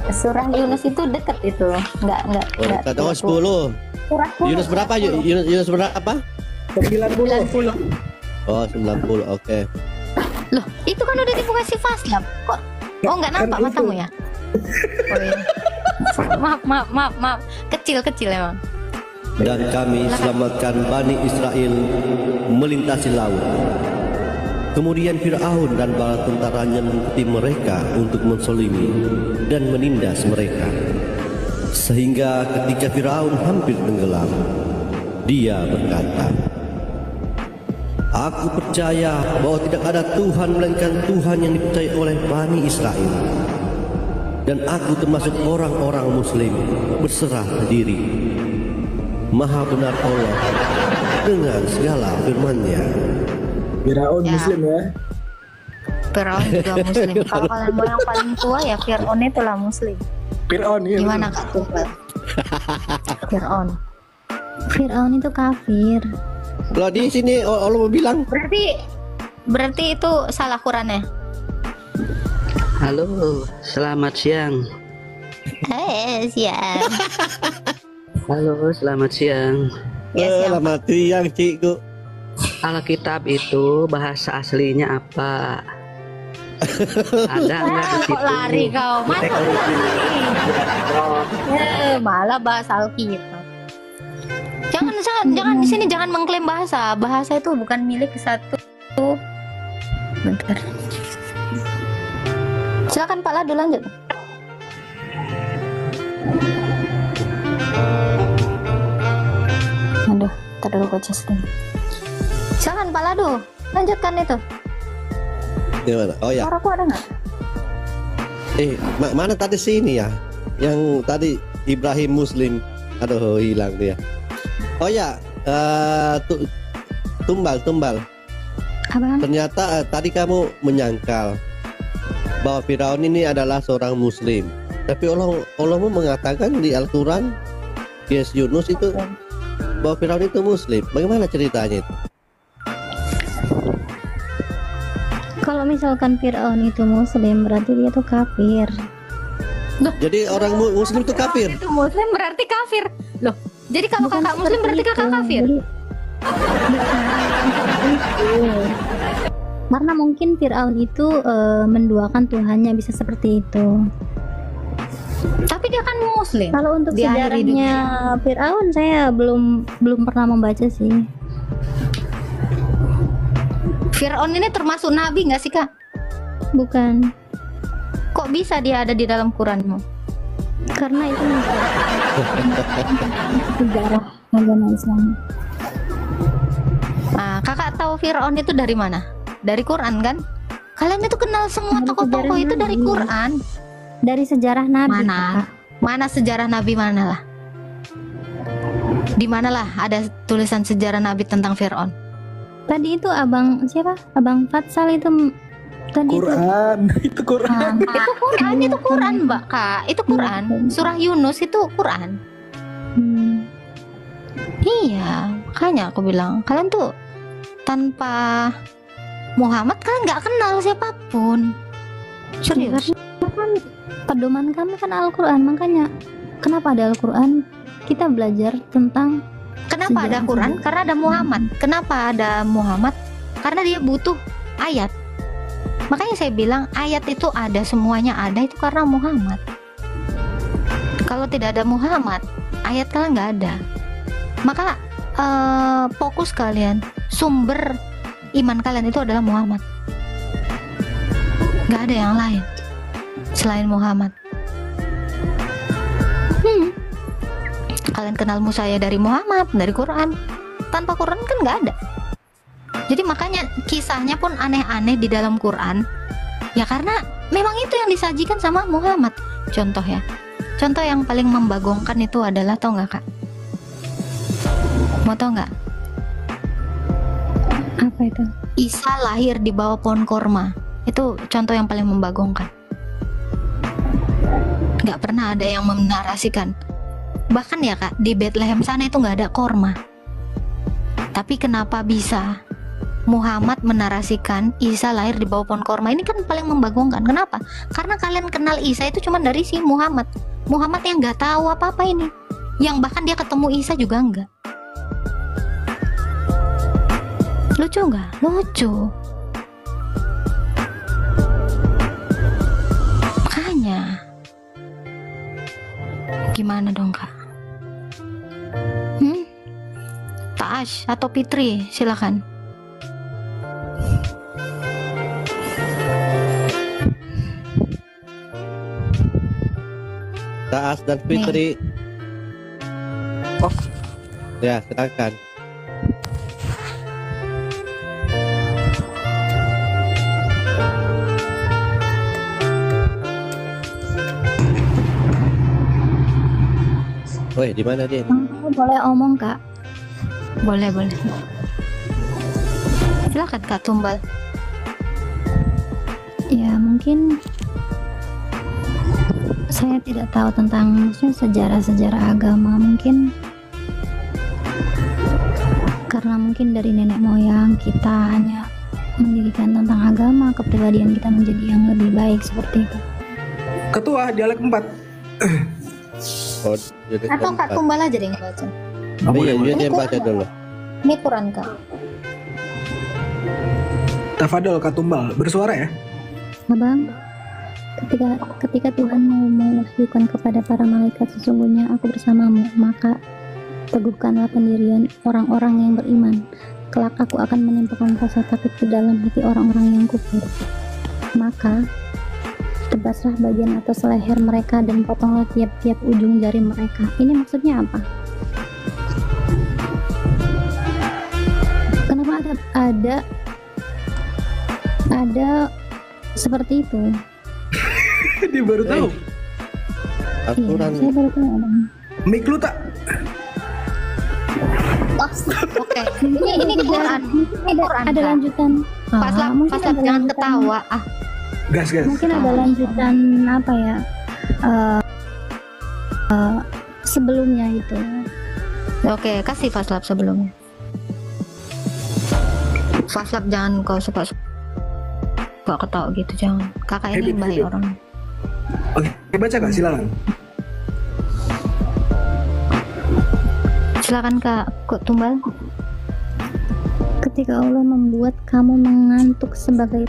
D: Surah Yunus itu dekat itu. Enggak.
C: Kata 10. Yunus berapa? Yunus berapa?
B: 90.
C: Oh, 90. Oke.
D: Loh, itu kan udah dibuka si Paslap. Kok enggak nampak
B: Kan
D: matamu
B: itu.
D: ya? Oh, iya. Maaf. Kecil emang.
C: Dan kami selamatkan Bani Israel melintasi laut. Kemudian Fir'aun dan bala tentaranya mengikuti mereka untuk mensolimi dan menindas mereka. Sehingga ketika Fir'aun hampir tenggelam, dia berkata, "Aku percaya bahwa tidak ada Tuhan melainkan Tuhan yang dipercaya oleh Bani Israel." dan aku termasuk orang-orang muslim berserah diri. Maha benar Allah dengan segala firman-Nya.
G: Firaun
D: Ya.
G: muslim ya.
D: Fir'aun juga muslim. Kalau kalian mau yang paling tua ya Fir'aun itulah muslim.
G: Firaun ya.
D: Gimana Kak Tunggal? Fir'aun.
E: Fir'aun itu kafir.
C: Kalau di sini Allah mau bilang,
D: Berarti itu salah Qurannya.
H: Halo, selamat siang.
D: Siap.
H: Halo, selamat siang.
D: Ya, siap.
C: selamat siang cikgu.
H: Alkitab itu bahasa aslinya apa? Ada nggak di
D: Kok
H: situ?
D: lari kau? Mana lari? Malah bahas Alkitab. Jangan di sini jangan mengklaim bahasa. Bahasa itu bukan milik satu. Bentar. Silakan Pak Ladu lanjut. Aduh, terlalu kocas nih. Silakan Pak Ladu, lanjutkan itu.
C: Gimana? Oh ya,
D: Suaraku ada nggak?
C: mana tadi sini ya? Yang tadi Ibrahim Muslim, aduh hilang dia. Oh ya, tumbal.
E: Abang,
C: Ternyata tadi kamu menyangkal bahwa Firaun ini adalah seorang Muslim. Tapi Allah mengatakan di Al-Quran, Yes Yunus itu bahwa Firaun itu Muslim. Bagaimana ceritanya itu?
E: kalau misalkan Fir'aun itu muslim berarti dia tuh kafir.
C: Jadi orang Muslim itu kafir.
D: Itu muslim berarti kafir. Loh, jadi kalau kakak muslim
E: seperti
D: berarti kakak
E: itu.
D: kafir.
E: Jadi, karena mungkin Fir'aun itu menduakan Tuhannya, bisa seperti itu.
D: Tapi dia kan muslim.
E: Kalau untuk
D: Di akhir
E: sejarahnya Fir'aun saya belum pernah membaca sih.
D: Fir'aun ini termasuk nabi nggak sih kak?
E: Bukan,
D: Kok bisa dia ada di dalam Quranmu?
E: karena itu sejarah agama Islam.
D: Nah, kakak tahu Fir'aun itu dari mana? Dari Quran kan? Kalian itu kenal semua
E: Dari
D: tokoh-tokoh
E: sejarah
D: itu dari
E: Nabi.
D: Quran.
E: Dari sejarah Nabi.
D: Mana?
E: Kak.
D: Mana sejarah Nabi mana lah? Di manalah ada tulisan sejarah Nabi tentang Fir'aun?
E: Tadi itu abang siapa? Abang Fatsal itu tadi itu.
G: Quran. Itu Quran.
D: Itu Quran mbak kak. Itu Quran. Surah Yunus itu Quran.
E: Hmm.
D: Iya, makanya aku bilang kalian tuh tanpa Muhammad kalian nggak kenal siapapun. Serius.
E: Karena kan pedoman kami kan Al-Quran, makanya kenapa ada Al-Quran? Kita belajar tentang
D: Kenapa ada
E: sejarah
D: Quran?
E: juga.
D: Karena ada Muhammad. Kenapa ada Muhammad? Karena dia butuh ayat. Makanya saya bilang ayat itu ada, semuanya ada itu karena Muhammad. Kalau tidak ada Muhammad, ayat kalian nggak ada. Maka fokus kalian, sumber iman kalian itu adalah Muhammad. Nggak ada yang lain selain Muhammad. Kalian kenal saya dari Muhammad, dari Quran. Tanpa Quran kan nggak ada. Jadi makanya kisahnya pun aneh-aneh di dalam Quran. Ya karena memang itu yang disajikan sama Muhammad. Contoh ya. Contoh yang paling membagongkan itu adalah, tau nggak kak? Mau tau nggak?
E: apa itu?
D: Isa lahir di bawah pohon korma. Itu contoh yang paling membagongkan. Nggak pernah ada yang menarasikan. Bahkan ya kak, di Bethlehem sana itu nggak ada korma. Tapi kenapa bisa Muhammad menarasikan Isa lahir di bawah pohon korma? Ini kan paling membagongkan. Kenapa? Karena kalian kenal Isa itu cuma dari si Muhammad. Muhammad yang nggak tahu apa-apa ini. Yang bahkan dia ketemu Isa juga enggak. Lucu nggak? Lucu. Makanya gimana dong kak? Taash atau Fitri silakan.
C: Taas dan Fitri. Ya, silakan. Woi, di mana dia?
E: Boleh omong Kak?
D: Boleh. Silakan Kak Tumbal.
E: Ya mungkin saya tidak tahu tentang maksudnya sejarah-sejarah agama, mungkin karena mungkin dari nenek moyang kita hanya mendirikan tentang agama, kepribadian kita menjadi yang lebih baik seperti itu.
G: Ketua dialek 4.
C: Oh, jadi
D: Atau Kak
C: keempat.
D: Tumbal aja deh yang baca.
C: Oh, iya,
G: Boleh,
C: dia baca dulu.
D: Ini Quran Kak.
G: Tafadol Katumbal, bersuara ya.
E: Abang, ketika Tuhan mau mewahyukan kepada para malaikat, sesungguhnya aku bersamamu, maka teguhkanlah pendirian orang-orang yang beriman. Kelak aku akan menimpakan rasa takut ke dalam hati orang-orang yang kufur. Maka tebaslah bagian atas leher mereka dan potonglah tiap-tiap ujung jari mereka. Ini maksudnya apa? Kenapa ada seperti itu?
G: Dia baru tahu.
E: Iya,
C: Aturan.
E: saya baru tahu Abang.
G: Mik lu tak?
D: Oke. Ini Quran.
E: Ada lanjutan. Mungkin
D: Pas
E: ada
D: jangan
E: lanjutan.
D: ketawa.
G: Gas.
E: Mungkin ada lanjutan apa ya? Sebelumnya itu.
D: Oke, kasih faslab sebelumnya. Faslab jangan kau suka ketawa gitu, jangan. Kakak ini
G: Habit,
D: baik
G: habit.
D: orang.
G: Oke, baca Kak, silakan.
D: Silakan Kak Tumbal.
E: Ketika Allah membuat kamu mengantuk sebagai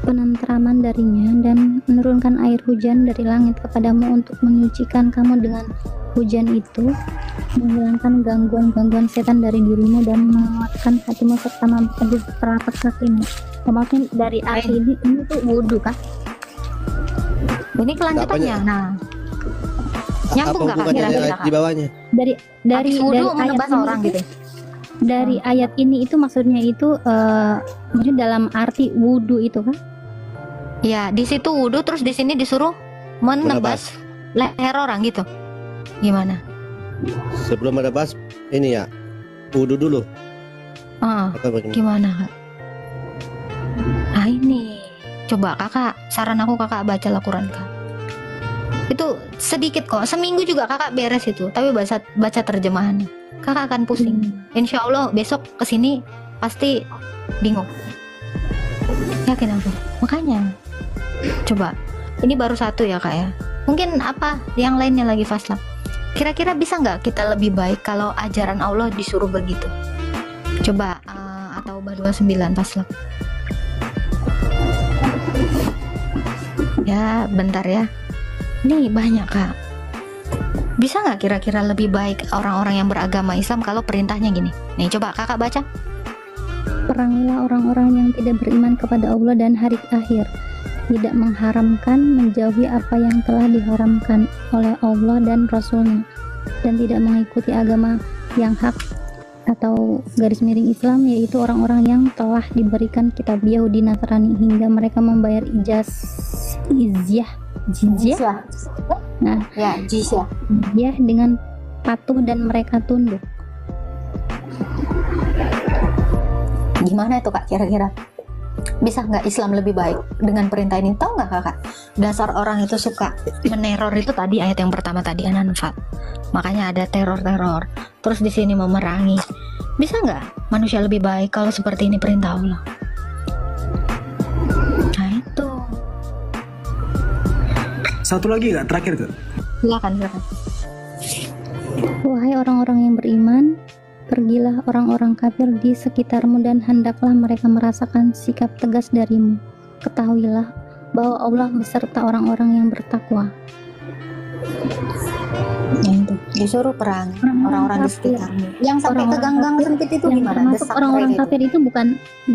E: penentraman darinya dan menurunkan air hujan dari langit kepadamu untuk menyucikan kamu dengan hujan itu, menghilangkan gangguan-gangguan setan dari dirimu dan menguatkan hatimu serta memperteguh telapak kakimu. Maksudnya dari arti ini tuh wudhu kah?
D: Ini kelanjutannya.
C: Apanya?
D: Nah, nyambung nggak Kak
C: hubungannya
D: kira-kira
C: di
D: Kak?
C: bawahnya?
E: Dari
D: Habis wudhu
E: ayat
D: menebas
E: ini
D: orang
E: itu-
D: gitu.
E: Dari ayat ini itu maksudnya itu maksudnya dalam arti wudhu itu kan?
D: Ya, di situ wudhu, terus di sini disuruh menebas leher orang gitu. Gimana?
C: Sebelum menebas ini ya, wudhu dulu. Atau bagaimana?
D: Gimana Kak? Nah ini, coba kakak, saran aku kakak baca Al-Quran Kak. Itu sedikit kok, seminggu juga kakak beres itu, tapi baca terjemahannya. Kakak akan pusing. Insya Allah besok kesini pasti bingung. Yakin aku. Makanya, coba. Ini baru satu ya kak ya. Mungkin apa yang lainnya lagi faslab. Kira-kira bisa nggak kita lebih baik kalau ajaran Allah disuruh begitu? Coba atau 29 faslab. Ya bentar ya. Nih banyak kak. Bisa nggak kira-kira lebih baik orang-orang yang beragama Islam kalau perintahnya gini? Nih coba kakak baca.
E: Perangilah orang-orang yang tidak beriman kepada Allah dan hari akhir, tidak mengharamkan, menjauhi apa yang telah diharamkan oleh Allah dan Rasulnya, dan tidak mengikuti agama yang hak atau garis miring Islam, yaitu orang-orang yang telah diberikan kitab Yahudi Nasrani hingga mereka membayar jizyah. Nah,
D: Ya jizyah.
E: jizyah dengan patuh dan mereka tunduk.
D: Gimana itu kak kira-kira? Bisa nggak Islam lebih baik dengan perintah ini? Tahu nggak kakak? Dasar orang itu suka meneror itu tadi ayat yang pertama tadi An-Anfal. Makanya ada teror-teror. Terus di sini memerangi. Bisa nggak manusia lebih baik kalau seperti ini perintah Allah? Nah itu.
G: Satu lagi Kak, terakhir Kak.
D: Silakan.
E: Wahai orang-orang yang beriman, pergilah orang-orang kafir di sekitarmu dan hendaklah mereka merasakan sikap tegas darimu. Ketahuilah bahwa Allah beserta orang-orang yang bertakwa.
D: Nah, itu disuruh perang orang-orang di
E: kafir.
D: sekitarmu. Yang sampai ke
E: Orang-orang
D: gang-gang
E: kafir
D: sempit itu
E: yang
D: gimana?
E: termasuk
D: Desak
E: orang-orang
D: kayak gitu.
E: kafir itu bukan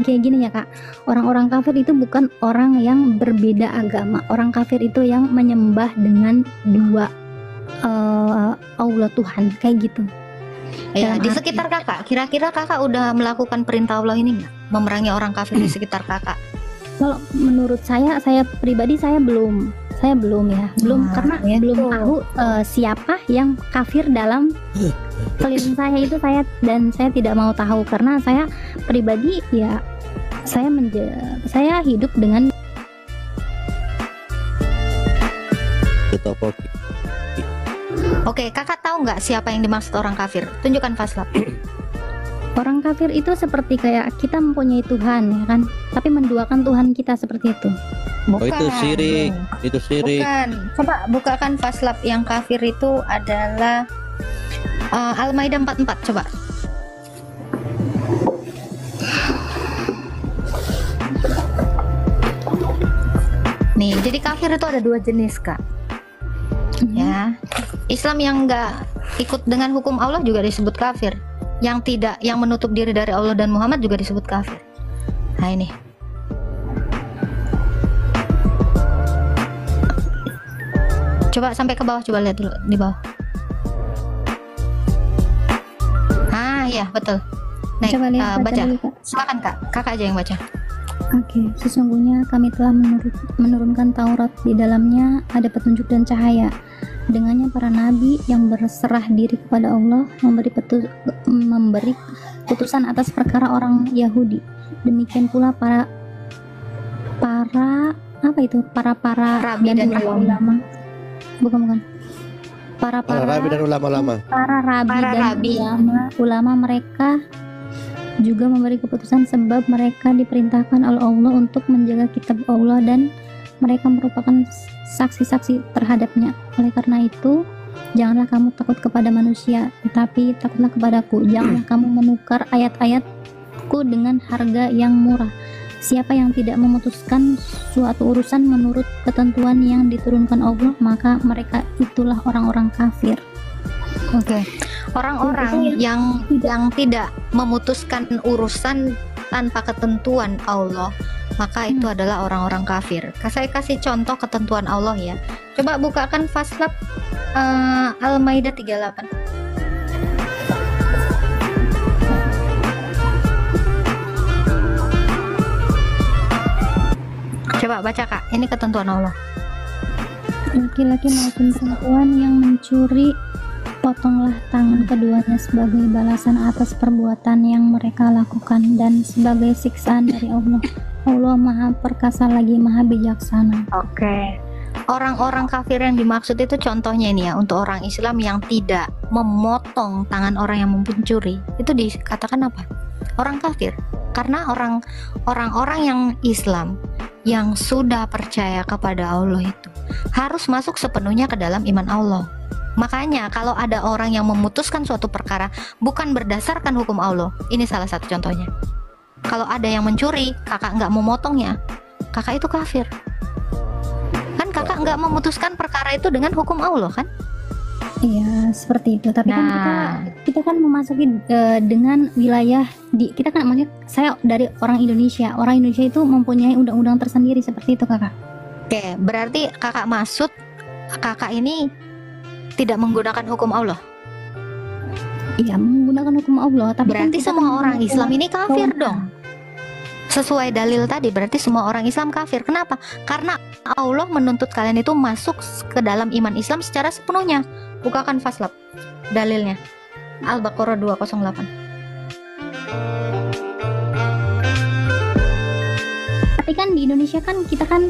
E: kayak gini ya kak. Orang-orang kafir itu bukan orang yang berbeda agama. Orang kafir itu yang menyembah dengan dua Allah Tuhan kayak gitu.
D: Ya,
E: Dalam
D: di
E: arti-
D: sekitar kakak, kira-kira kakak udah melakukan perintah Allah ini nggak? Memerangi orang kafir di sekitar kakak?
E: Kalau menurut saya pribadi saya belum Saya belum ya, belum karena belum tahu siapa yang kafir dalam keliling saya itu saya tidak mau tahu karena saya pribadi ya saya hidup dengan
C: topoki.
D: Oke, kakak tahu nggak siapa yang dimaksud orang kafir? Tunjukkan faslap.
E: orang kafir itu seperti kayak kita mempunyai Tuhan ya kan, tapi menduakan Tuhan kita seperti itu.
C: Oh itu syirik, itu syirik.
D: Bukan. Coba bukakan faslap yang kafir itu adalah Al-Maidah 44, coba. Nih, jadi kafir itu ada 2 jenis, Kak. Ya. Islam yang enggak ikut dengan hukum Allah juga disebut kafir. Yang tidak, yang menutup diri dari Allah dan Muhammad juga disebut kafir. Nah, ini. Coba sampai ke bawah, coba lihat dulu di bawah. Ah, iya, betul. Naik,
E: Coba lihat, baca
D: baca.
E: dulu, Kak.
D: Silakan, Kak. Kakak aja yang baca.
E: Oke, sesungguhnya kami telah menurunkan Taurat, di dalamnya ada petunjuk dan cahaya. Dengannya para nabi yang berserah diri kepada Allah memberi putusan atas perkara orang Yahudi. Demikian pula para
D: Rabi dan
E: ulama. Bukan. Para
C: rabi dan ulama-ulama.
E: Para rabi dan ulama mereka juga memberi keputusan sebab mereka diperintahkan oleh Allah untuk menjaga kitab Allah dan mereka merupakan saksi-saksi terhadapnya. Oleh karena itu, janganlah kamu takut kepada manusia, tetapi takutlah kepadaku. Janganlah kamu menukar ayat-ayatku dengan harga yang murah. Siapa yang tidak memutuskan suatu urusan menurut ketentuan yang diturunkan Allah, maka mereka itulah orang-orang kafir.
D: Oke. Orang-orang yang tidak memutuskan urusan tanpa ketentuan Allah, maka itu adalah orang-orang kafir. Saya kasih contoh ketentuan Allah ya. Coba bukakan faslap Al-Maidah 38. Coba baca, Kak. Ini ketentuan Allah.
E: Laki-laki maupun perempuan yang mencuri, potonglah tangan keduanya sebagai balasan atas perbuatan yang mereka lakukan dan sebagai siksaan dari Allah. Allah Maha Perkasa lagi Maha Bijaksana.
D: Oke. Orang-orang kafir yang dimaksud itu contohnya ini ya, untuk orang Islam yang tidak memotong tangan orang yang mencuri, itu dikatakan apa? Orang kafir. Karena orang-orang yang Islam yang sudah percaya kepada Allah itu harus masuk sepenuhnya ke dalam iman Allah. Makanya kalau ada orang yang memutuskan suatu perkara bukan berdasarkan hukum Allah, ini salah satu contohnya. Kalau ada yang mencuri, kakak nggak memotongnya, kakak itu kafir. Kan kakak nggak memutuskan perkara itu dengan hukum Allah kan?
E: Iya, seperti itu. Tapi kan kita kan memasuki dengan wilayah kita kan, maksudnya saya dari orang Indonesia. Orang Indonesia itu mempunyai undang-undang tersendiri seperti itu, Kakak.
D: Oke, berarti kakak maksud kakak ini tidak menggunakan hukum Allah.
E: Iya, menggunakan hukum Allah. Tapi
D: berarti
E: kan
D: semua orang Islam ini kafir dong. Sesuai dalil tadi, berarti semua orang Islam kafir. Kenapa? Karena Allah menuntut kalian itu masuk ke dalam iman Islam secara sepenuhnya. Bukakan faslap dalilnya. Al-Baqarah 208.
E: Tapi kan di Indonesia kan kita kan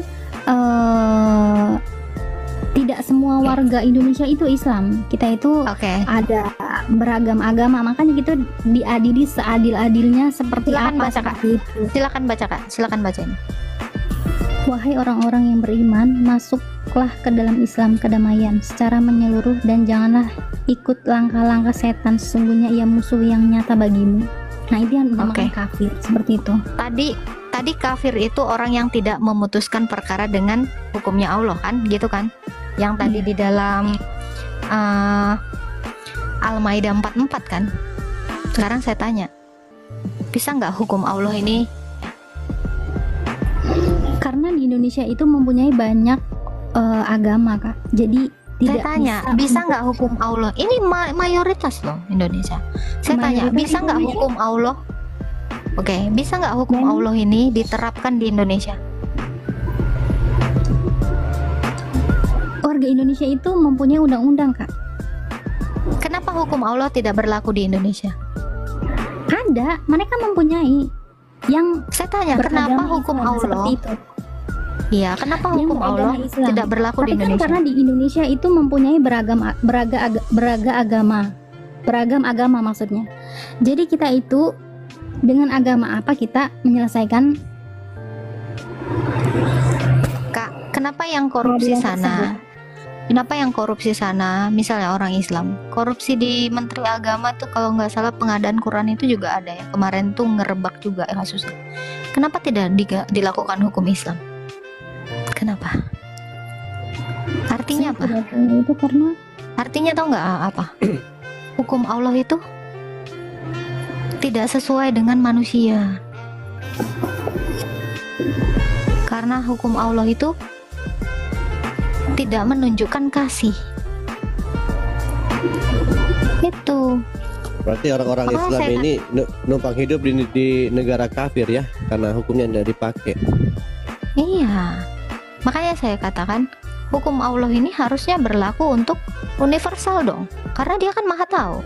E: tidak semua warga Indonesia itu Islam. Kita itu ada beragam agama, makanya kita diadili seadil-adilnya seperti
D: silakan
E: apa
D: baca, Kak.
E: itu.
D: Silakan baca, Kak. Silakan baca ini.
E: Wahai orang-orang yang beriman, masuklah ke dalam Islam kedamaian secara menyeluruh dan janganlah ikut langkah-langkah setan, sesungguhnya ia musuh yang nyata bagimu. Nah, itu yang dinamakan kafir, seperti itu.
D: Tadi kafir itu orang yang tidak memutuskan perkara dengan hukumnya Allah kan, gitu kan? Yang tadi di dalam Al-Maidah 44 kan. Sekarang saya tanya, bisa nggak hukum Allah ini?
E: Karena di Indonesia itu mempunyai banyak agama, Kak. Jadi
D: saya tanya, bisa nggak hukum Allah? Ini mayoritas loh Indonesia. Saya tanya, bisa nggak hukum Allah? Oke, bisa nggak hukum Allah ini diterapkan di Indonesia?
E: warga Indonesia itu mempunyai undang-undang, Kak.
D: Kenapa hukum Allah tidak berlaku di Indonesia?
E: Ada, mereka mempunyai. Yang
D: Saya tanya,
E: beragama
D: kenapa hukum
E: Islam
D: Allah?
E: seperti itu.
D: Iya, kenapa
E: Yang
D: hukum
E: beragama
D: Allah
E: Islam.
D: tidak berlaku
E: Tapi
D: di
E: kan
D: Indonesia?
E: karena di Indonesia itu mempunyai beragam agama maksudnya. Jadi kita itu dengan agama apa kita menyelesaikan
D: Kak, kenapa yang korupsi
E: Peradilan
D: sana?
E: tersebut.
D: Kenapa yang korupsi sana, misalnya orang Islam, korupsi di Menteri Agama tuh kalau nggak salah pengadaan Quran itu juga ada ya. Kemarin tuh ngerebak juga kasusnya. Kenapa tidak dilakukan hukum Islam? Kenapa? Artinya apa?
E: Tidak tahu itu karena
D: Artinya tau nggak apa? Hukum Allah itu tidak sesuai dengan manusia. Karena hukum Allah itu tidak menunjukkan kasih. Itu.
C: Berarti orang-orang
D: Makanya
C: Islam
D: saya
C: ini numpang hidup di negara kafir ya, karena hukumnya tidak dipakai.
D: Iya. Makanya saya katakan hukum Allah ini harusnya berlaku untuk universal dong. Karena dia kan maha tahu,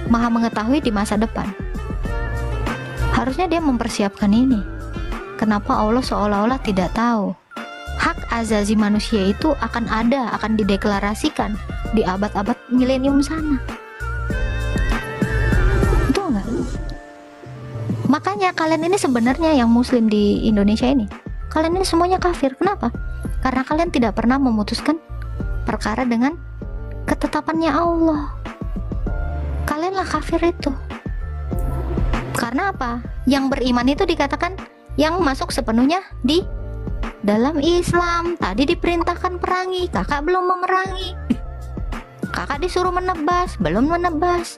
D: maha mengetahui di masa depan. Harusnya dia mempersiapkan ini. Kenapa Allah seolah-olah tidak tahu? Hak azazi manusia itu akan ada, akan dideklarasikan di abad-abad milenium sana. Betul nggak? Makanya kalian ini sebenarnya yang muslim di Indonesia ini, kalian ini semuanya kafir. Kenapa? Karena kalian tidak pernah memutuskan perkara dengan ketetapannya Allah. Kalianlah kafir itu. Karena apa? Yang beriman itu dikatakan yang masuk sepenuhnya di dalam Islam. Tadi diperintahkan perangi, kakak belum memerangi. Kakak disuruh menebas, belum menebas.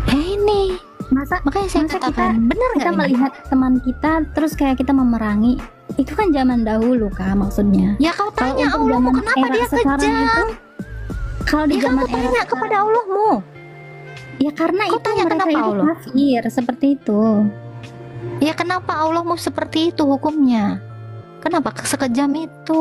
D: Ini makanya saya katakan, benar
E: kita
D: nggak ini?
E: melihat teman kita terus kayak kita memerangi. Itu kan zaman dahulu, Kak, maksudnya.
D: Ya kau
E: Kalau
D: tanya
E: untuk
D: Allahmu
E: zaman
D: kenapa
E: era
D: dia
E: sekarang
D: kejam?
E: itu, kalau di
D: Ya kamu
E: zaman era
D: tanya
E: sekarang-
D: kepada Allahmu.
E: ya karena
D: Kau
E: itu
D: tanya
E: mereka
D: kenapa
E: itu
D: Allah?
E: kafir seperti itu.
D: Ya kenapa Allahmu seperti itu hukumnya? Kenapa sekejam itu?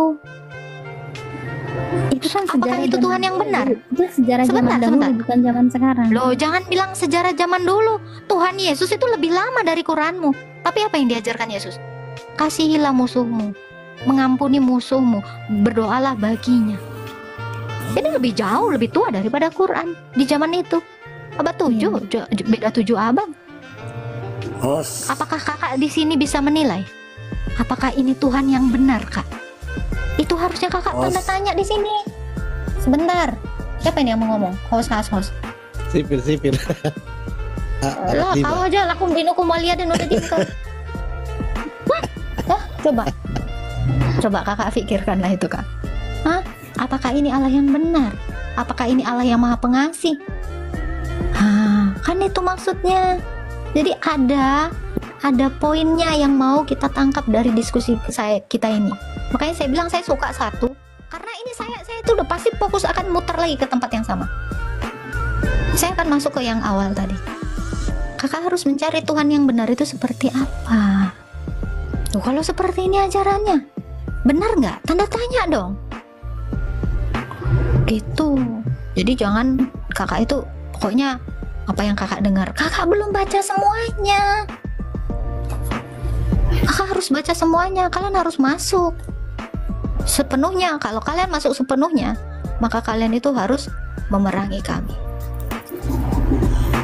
E: Itu kan
D: Apakah
E: sejarah
D: itu
E: zaman
D: Tuhan yang
E: dahulu.
D: benar?
E: Itu sejarah zaman
D: Sebentar,
E: dahulu,
D: sebentar.
E: bukan zaman sekarang.
D: Loh, jangan bilang sejarah zaman dulu. Tuhan Yesus itu lebih lama dari Quranmu. Tapi apa yang diajarkan Yesus? Kasihilah musuhmu, mengampuni musuhmu, berdoalah baginya. Ini lebih jauh, lebih tua daripada Quran di zaman itu. Abad 7, beda 7 abad. Apakah kakak di sini bisa menilai? Apakah ini Tuhan yang benar, Kak? Itu harusnya kakak tanda tanya di sini. Sebentar. Siapa ini yang mau ngomong? Host.
C: Sipil.
D: Lah, tahu aja lakum dinukum waliyadin udah diingkar. Coba kakak pikirkanlah itu, Kak. Hah? Apakah ini Allah yang benar? Apakah ini Allah yang maha pengasih? Kan itu maksudnya. Jadi ada poinnya yang mau kita tangkap dari diskusi kita ini. Makanya saya bilang saya suka satu, karena ini saya itu udah pasti fokus akan muter lagi ke tempat yang sama. Saya akan masuk ke yang awal tadi. Kakak harus mencari Tuhan yang benar itu seperti apa. Tuh, kalau seperti ini ajarannya, benar nggak? Tanda tanya dong. Gitu. Jadi jangan kakak itu pokoknya apa yang kakak dengar, kakak belum baca semuanya. Kakak harus baca semuanya. Kalian harus masuk sepenuhnya. Kalau kalian masuk sepenuhnya, maka kalian itu harus memerangi kami.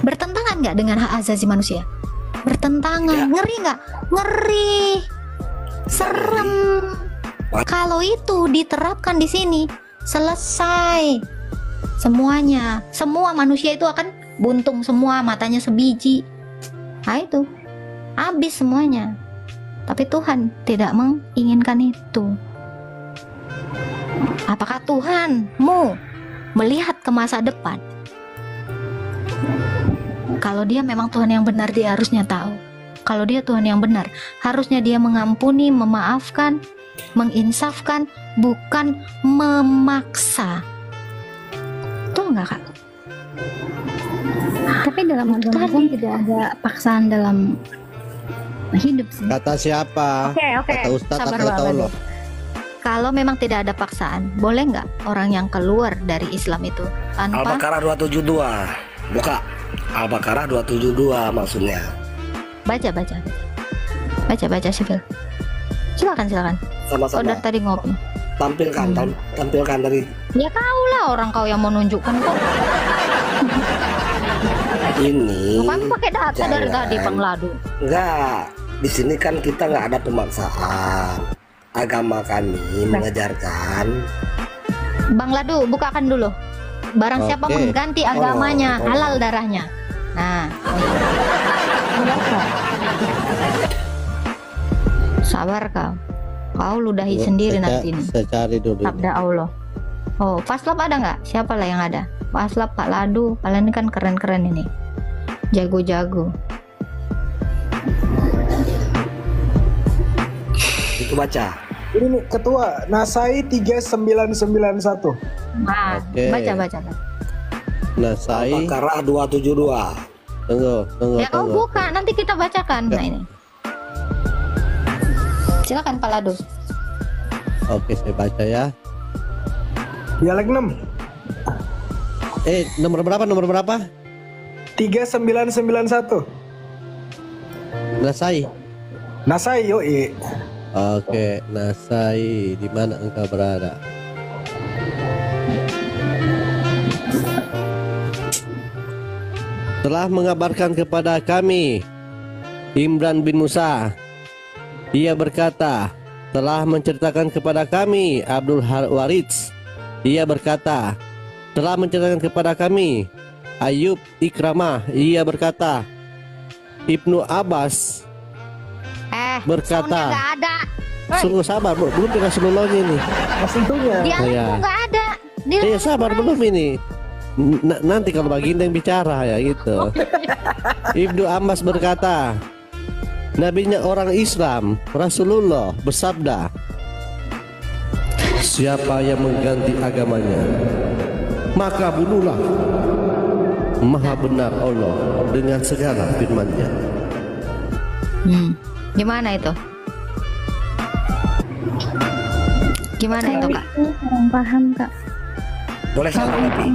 D: Bertentangan nggak dengan hak asasi manusia? Bertentangan. Ngeri nggak? Ngeri. Serem. Kalau itu diterapkan di sini, selesai semuanya. Semua manusia itu akan buntung semua, matanya sebiji. Nah itu habis semuanya. Tapi Tuhan tidak menginginkan itu. Apakah Tuhanmu melihat ke masa depan? Kalau dia memang Tuhan yang benar, dia harusnya tahu. Kalau dia Tuhan yang benar, harusnya dia mengampuni, memaafkan, menginsafkan, bukan memaksa. Betul nggak, Kak?
E: Tapi dalam agama Islam tidak ada paksaan dalam hidup sih.
C: Kata siapa?
D: Oke.
C: Kata Ustadz
D: Sabar
C: atau kata
D: banget.
C: Allah?
D: kalau memang tidak ada paksaan, boleh nggak orang yang keluar dari Islam itu tanpa
B: Al-Baqarah 272. Buka. Al-Baqarah 272 maksudnya.
D: baca Sybil. Silakan. Kau
B: Sama-sama.
D: dari tadi ngopi.
B: Tampilkan dari
D: Ya kau lah orang kau yang menunjukkan kok.
B: ini.
D: Bukan pakai data dari
B: Jangan.
D: tadi Pangladu.
B: Enggak. Di sini kan kita nggak ada pemaksaan. Agama kami mengajarkan.
D: Bang Ladu, bukakan dulu. Barang siapa
C: Oke.
D: mengganti agamanya,
B: Oh.
D: halal darahnya. Nah, sabar kau. Kau ludahi sendiri nanti ini.
C: Saya cari dulu.
D: Sabda Allah. Oh, Faslap ada nggak? Siapa lah yang ada? Faslap, Pak Ladu. Kalian ini kan keren-keren ini. Jago-jago.
B: Itu baca.
I: Ini nih ketua Nasai 3991.
D: Nah,
C: Oke.
D: baca.
C: Nasai.
B: Al-Baqarah 272.
C: Tunggu.
D: Ya kau buka, nanti kita bacakan. Nah ini. Silakan Pak Ladu.
C: Oke, saya baca ya.
I: Dialek 6.
C: Nomor berapa?
I: 3991.
C: Nasai.
I: Nasai yoi.
C: Oke, Nasai, di mana engkau berada? Telah mengabarkan kepada kami Imran bin Musa. Ia berkata, telah menceritakan kepada kami Abdul Warits. Ia berkata, telah menceritakan kepada kami Ayub Ikramah. Ia berkata, Ibnu Abbas berkata,
D: soundnya nggak ada.
C: sungguh sabar, belum dikasih menolongnya ini.
I: Maksudnya.
D: Dialekmu
C: Iya.
D: nggak ada.
C: Iya sabar belum ini. Nanti kalau baginda yang bicara ya gitu. Ibnu Abbas berkata, nabinya orang Islam Rasulullah bersabda, siapa yang mengganti agamanya maka bunuhlah. Maha benar Allah dengan segala firman-Nya.
D: Gimana itu? Gimana itu Kak?
E: Kurang paham Kak.
B: Boleh saya tanggapi?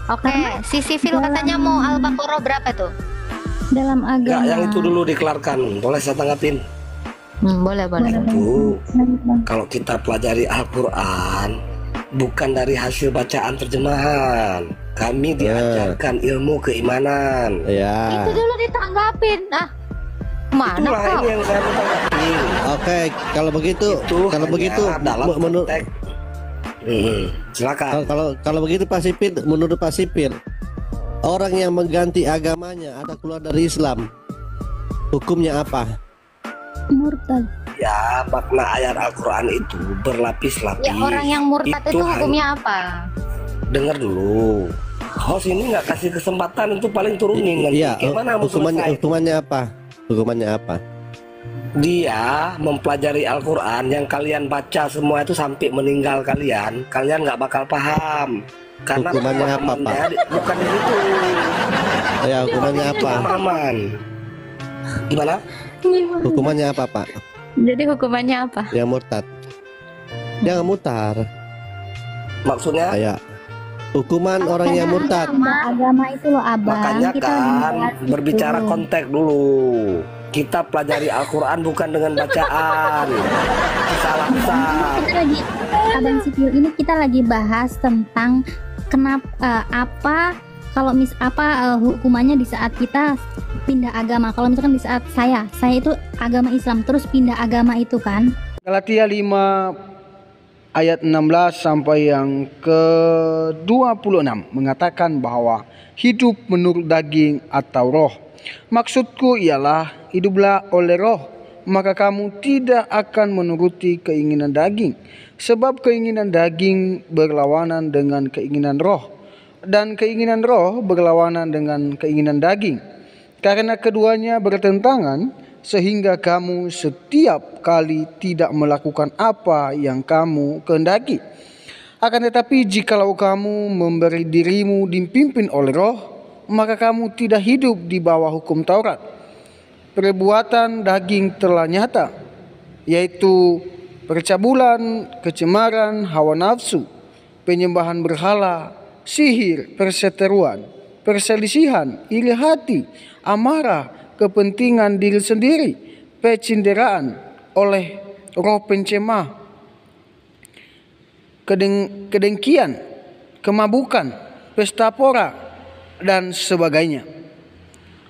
D: Oke, si Sivil katanya mau Al-Baqarah berapa tuh?
E: Dalam
B: Enggak,
E: agama
B: yang itu dulu dikelarkan. Boleh saya tanggapin?
D: Boleh.
B: Itu kalau kita pelajari Al-Quran bukan dari hasil bacaan terjemahan. Kami diajarkan ilmu keimanan.
C: Ya.
D: Itu dulu ditanggapin. Mana
B: Itulah
D: kau?
B: ini yang saya mau tanggapin.
C: Oke, kalau begitu,
B: Itu
C: kalau
B: hanya
C: begitu,
B: dalam
C: menurut
B: konteks. Silakan.
C: kalau begitu Pak Sipil, menurut Pak Sipil, orang yang mengganti agamanya atau keluar dari Islam, hukumnya apa?
E: murtad.
B: Ya, makna ayat Al-Quran itu berlapis-lapis.
D: Ya orang yang murtad itu hukumnya apa?
B: Dengar dulu. Host ini nggak kasih kesempatan untuk paling turunin nanti.
C: Iya,
B: Gimana mau selesai?
C: hukumannya apa? Hukumannya apa?
B: Dia mempelajari Al-Quran yang kalian baca semua itu sampai meninggal kalian nggak bakal paham. Karena
C: Hukumannya apa, Pak?
B: Bukan di situ.
C: Ya, hukumannya
B: Itu
C: apa?
B: pemahaman. Gimana?
C: Hukumannya apa, Pak?
D: Jadi hukumannya apa?
C: Yang murtad. Jangan mutar.
B: Maksudnya?
C: Kayak hukuman orang yang murtad.
E: Agama itu loh abang.
B: Makanya
E: Kita
B: kan
E: membahas
B: berbicara
E: itu.
B: konteks dulu. Kita pelajari Al-Quran bukan dengan bacaan. Salah besar.
E: Kita lagi Abang Sipil ini kita lagi bahas tentang kenapa apa kalau hukumannya di saat kita pindah agama. Kalau misalkan di saat saya itu agama Islam terus pindah agama itu kan.
A: Galatia 5 ayat 16 sampai yang ke-26 mengatakan bahwa hidup menurut daging atau roh. Maksudku ialah hiduplah oleh roh, maka kamu tidak akan menuruti keinginan daging. Sebab keinginan daging berlawanan dengan keinginan roh, dan keinginan roh berlawanan dengan keinginan daging. Karena keduanya bertentangan, sehingga kamu setiap kali tidak melakukan apa yang kamu kehendaki. Akan tetapi jikalau kamu memberi dirimu dipimpin oleh roh, maka kamu tidak hidup di bawah hukum Taurat. Perbuatan daging telah nyata, yaitu percabulan, kecemaran, hawa nafsu, penyembahan berhala, sihir, perseteruan, perselisihan, iri hati, amarah, kepentingan diri sendiri, pecinderaan oleh roh pencemah, kedengkian, kemabukan, pesta pora, dan sebagainya.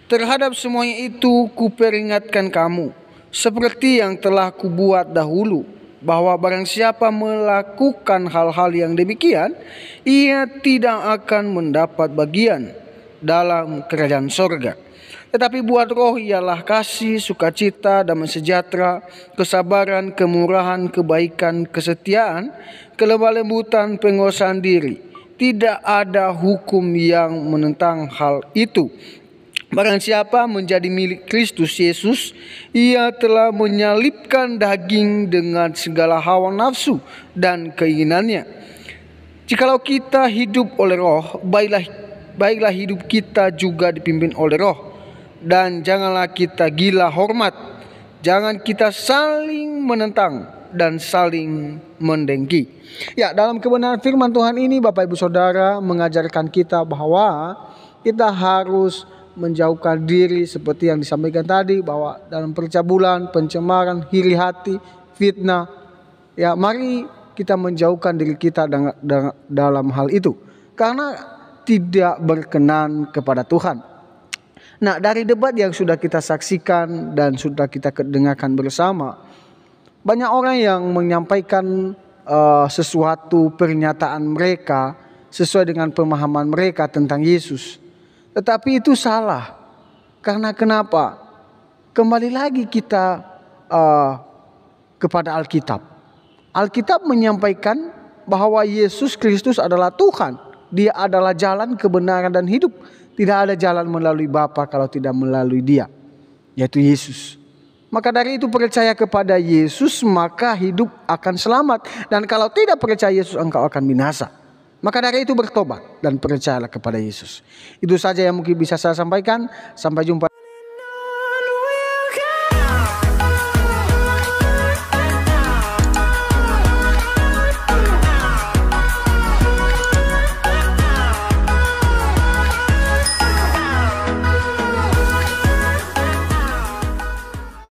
A: Terhadap semuanya itu kuperingatkan kamu, seperti yang telah kubuat dahulu, bahwa barang siapa melakukan hal-hal yang demikian, ia tidak akan mendapat bagian dalam kerajaan sorga. Tetapi buat roh ialah kasih, sukacita, damai sejahtera, kesabaran, kemurahan, kebaikan, kesetiaan, kelemah lembutan, penguasaan diri. Tidak ada hukum yang menentang hal itu. Barang siapa menjadi milik Kristus Yesus, ia telah menyalibkan daging dengan segala hawa nafsu dan keinginannya. Jikalau kita hidup oleh roh, baiklah hidup kita juga dipimpin oleh roh. Dan janganlah kita gila hormat, jangan kita saling menentang dan saling mendengki. Ya, dalam kebenaran firman Tuhan ini Bapak Ibu Saudara mengajarkan kita bahwa kita harus menjauhkan diri seperti yang disampaikan tadi, bahwa dalam percabulan, pencemaran, iri hati, fitnah, ya mari kita menjauhkan diri kita dalam hal itu, karena tidak berkenan kepada Tuhan. Nah, dari debat yang sudah kita saksikan dan sudah kita dengarkan bersama, banyak orang yang menyampaikan sesuatu pernyataan mereka sesuai dengan pemahaman mereka tentang Yesus. Tetapi itu salah. Karena kenapa? Kembali lagi kita kepada Alkitab. Alkitab menyampaikan bahwa Yesus Kristus adalah Tuhan. Dia adalah jalan, kebenaran, dan hidup. Tidak ada jalan melalui Bapa kalau tidak melalui Dia, yaitu Yesus. Maka dari itu percaya kepada Yesus, maka hidup akan selamat. Dan kalau tidak percaya Yesus, engkau akan binasa. Maka dari itu bertobat dan percayalah kepada Yesus. Itu saja yang mungkin bisa saya sampaikan. Sampai jumpa.